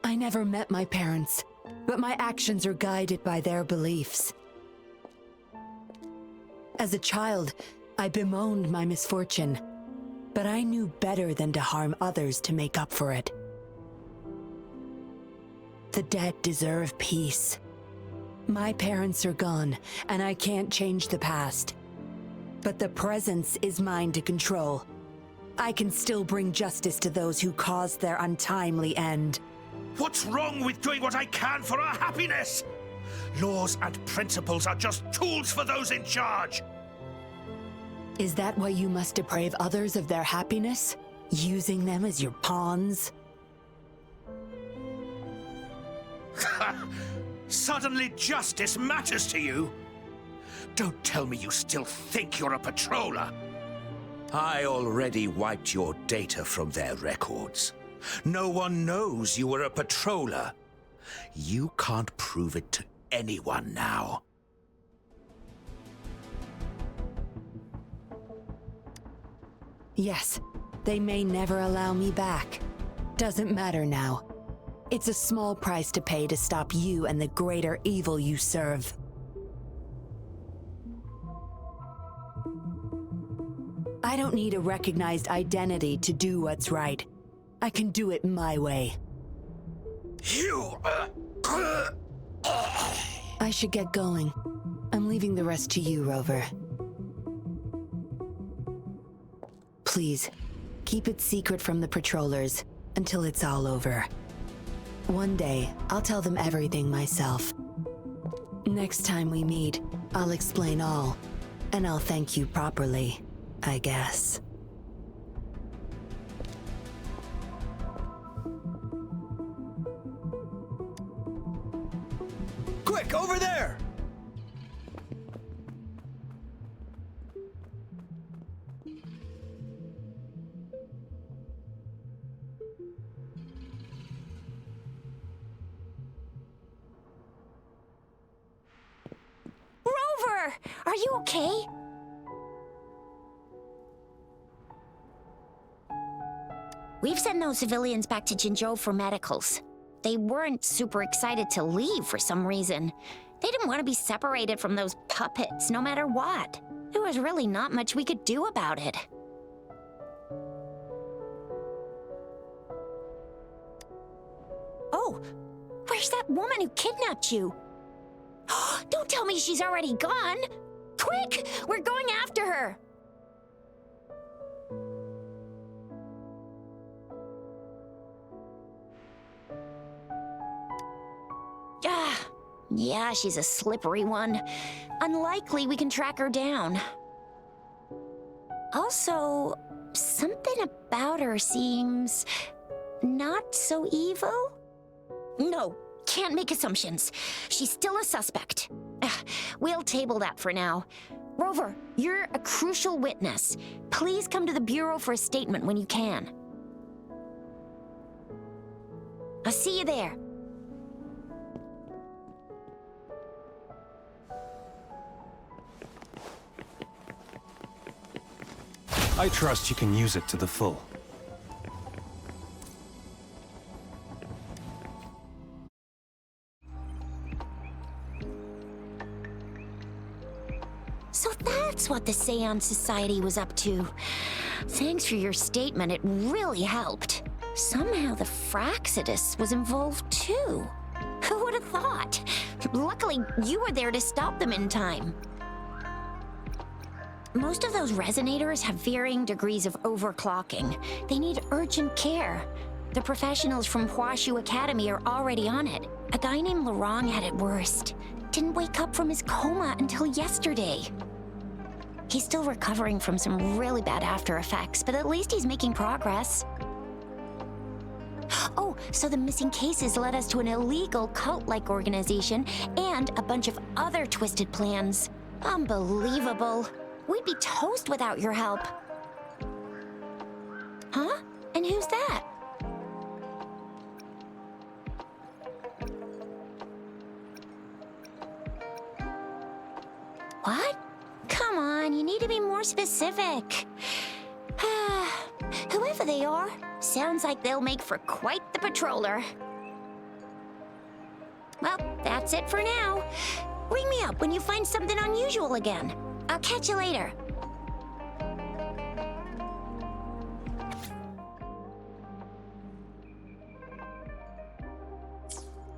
I never met my parents, but my actions are guided by their beliefs. As a child, I bemoaned my misfortune, but I knew better than to harm others to make up for it. The dead deserve peace. My parents are gone, and I can't change the past. But the present is mine to control. I can still bring justice to those who caused their untimely end. What's wrong with doing what I can for our happiness? Laws and principles are just tools for those in charge. Is that why you must deprave others of their happiness? Using them as your pawns? Suddenly justice matters to you? Don't tell me you still think you're a patroller. I already wiped your data from their records. No one knows you were a patroller. You can't prove it to anyone now. Yes, they may never allow me back. Doesn't matter now. It's a small price to pay to stop you and the greater evil you serve. I don't need a recognized identity to do what's right. I can do it my way. I should get going. I'm leaving the rest to you, Rover. Please, keep it secret from the patrollers until it's all over. One day, I'll tell them everything myself. Next time we meet, I'll explain all, and I'll thank you properly, I guess. Quick, over there! Rover! Are you okay? We've sent those civilians back to Jinzhou for medicals. They weren't super excited to leave for some reason. They didn't want to be separated from those puppets, no matter what. There was really not much we could do about it. Oh, where's that woman who kidnapped you? Don't tell me she's already gone! Quick! We're going after her! Yeah, she's a slippery one. Unlikely we can track her down. Also, something about her seems not so evil? No, can't make assumptions. She's still a suspect. We'll table that for now. Rover, you're a crucial witness. Please come to the Bureau for a statement when you can. I'll see you there. I trust you can use it to the full. So that's what the Seance Society was up to. Thanks for your statement, it really helped. Somehow the Fraxidus was involved too. Who would have thought? Luckily, you were there to stop them in time. Most of those resonators have varying degrees of overclocking. They need urgent care. The professionals from Huashu Academy are already on it. A guy named Lorang had it worst. Didn't wake up from his coma until yesterday. He's still recovering from some really bad after effects, but at least he's making progress. Oh, so the missing cases led us to an illegal cult-like organization and a bunch of other twisted plans. Unbelievable. We'd be toast without your help. Huh? And who's that? What? Come on, you need to be more specific. Whoever they are, sounds like they'll make for quite the patroller. Well, that's it for now. Ring me up when you find something unusual again. I'll catch you later.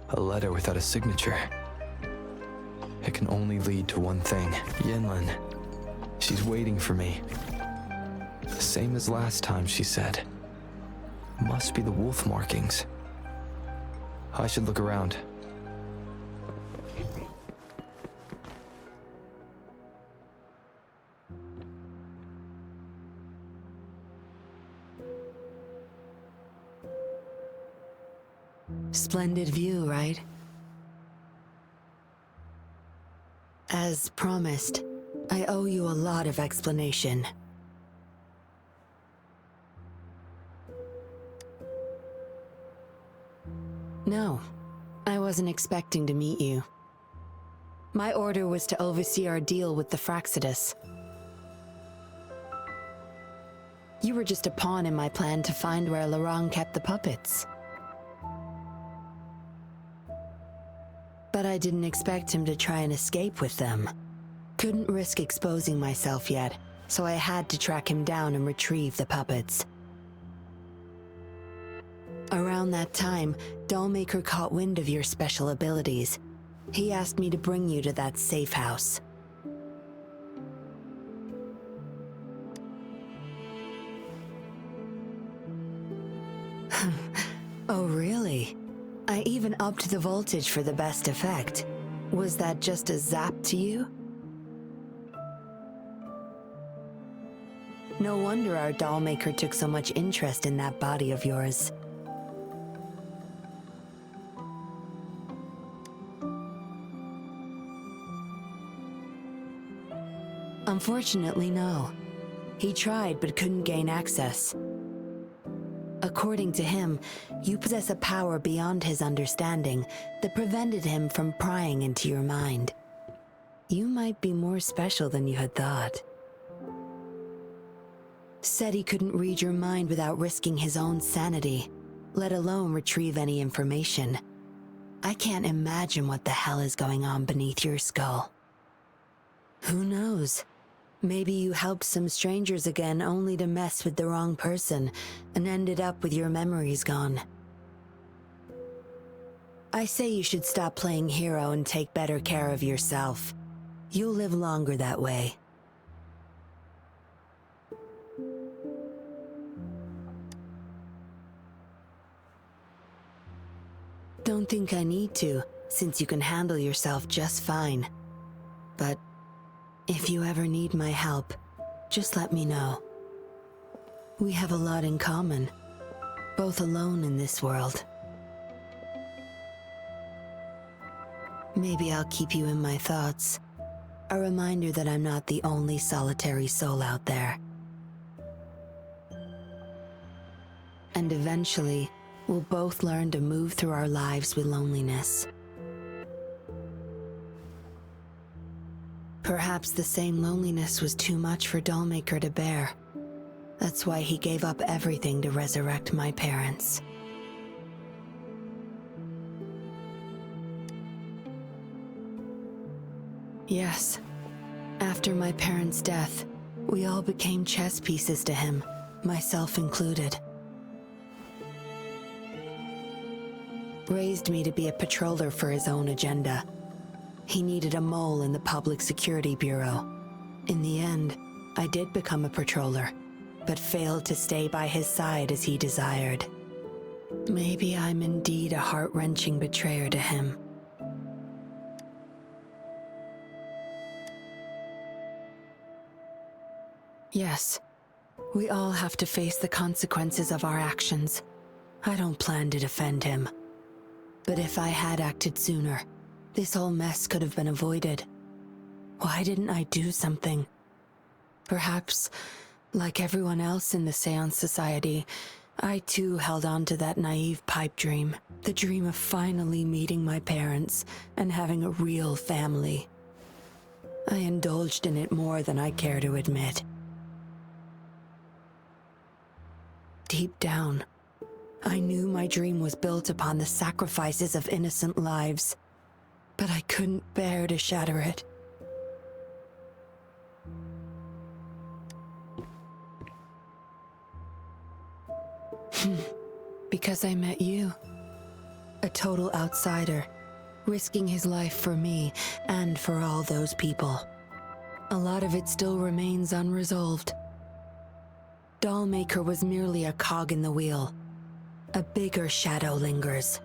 A letter without a signature. It can only lead to one thing. Yinlin. She's waiting for me. The same as last time, she said. Must be the wolf markings. I should look around. Splendid view, right? As promised, I owe you a lot of explanation. No, I wasn't expecting to meet you. My order was to oversee our deal with the Fraxidus. You were just a pawn in my plan to find where Lorang kept the puppets. But I didn't expect him to try and escape with them. Couldn't risk exposing myself yet, so I had to track him down and retrieve the puppets. Around that time, Dollmaker caught wind of your special abilities. He asked me to bring you to that safe house. Oh, really? I even upped the voltage for the best effect. Was that just a zap to you? No wonder our dollmaker took so much interest in that body of yours. Unfortunately, no. He tried but couldn't gain access. According to him, you possess a power beyond his understanding that prevented him from prying into your mind. You might be more special than you had thought. Said he couldn't read your mind without risking his own sanity, let alone retrieve any information. I can't imagine what the hell is going on beneath your skull. Who knows? Maybe you helped some strangers again only to mess with the wrong person and ended up with your memories gone. I say you should stop playing hero and take better care of yourself. You'll live longer that way. Don't think I need to, since you can handle yourself just fine. But if you ever need my help, just let me know. We have a lot in common, both alone in this world. Maybe I'll keep you in my thoughts. A reminder that I'm not the only solitary soul out there. And eventually, we'll both learn to move through our lives with loneliness. Perhaps the same loneliness was too much for Dollmaker to bear. That's why he gave up everything to resurrect my parents. Yes, after my parents' death, we all became chess pieces to him, myself included. Raised me to be a patroller for his own agenda. He needed a mole in the Public Security Bureau. In the end, I did become a patroller, but failed to stay by his side as he desired. Maybe I'm indeed a heart-wrenching betrayer to him. Yes, we all have to face the consequences of our actions. I don't plan to defend him. But if I had acted sooner, this whole mess could have been avoided. Why didn't I do something? Perhaps, like everyone else in the Seance Society, I too held on to that naive pipe dream. The dream of finally meeting my parents and having a real family. I indulged in it more than I care to admit. Deep down, I knew my dream was built upon the sacrifices of innocent lives, but I couldn't bear to shatter it. Because I met you, a total outsider, risking his life for me and for all those people. A lot of it still remains unresolved. Dollmaker was merely a cog in the wheel. A bigger shadow lingers.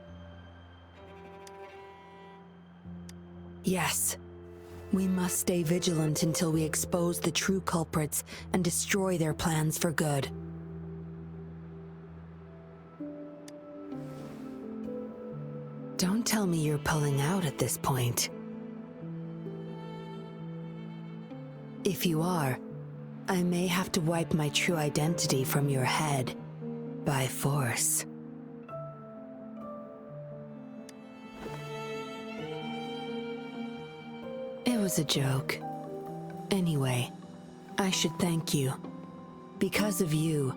Yes, we must stay vigilant until we expose the true culprits and destroy their plans for good. Don't tell me you're pulling out at this point. If you are, I may have to wipe my true identity from your head by force. It was a joke. Anyway, I should thank you. Because of you,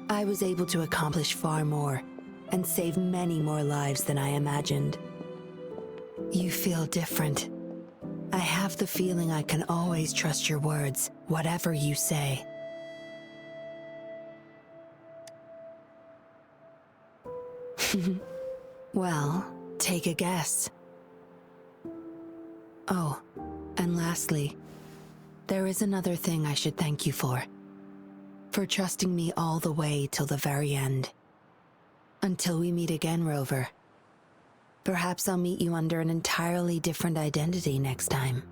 I was able to accomplish far more and save many more lives than I imagined. You feel different. I have the feeling I can always trust your words, whatever you say. Well, take a guess. Oh, and lastly, there is another thing I should thank you for. For trusting me all the way till the very end. Until we meet again, Rover. Perhaps I'll meet you under an entirely different identity next time.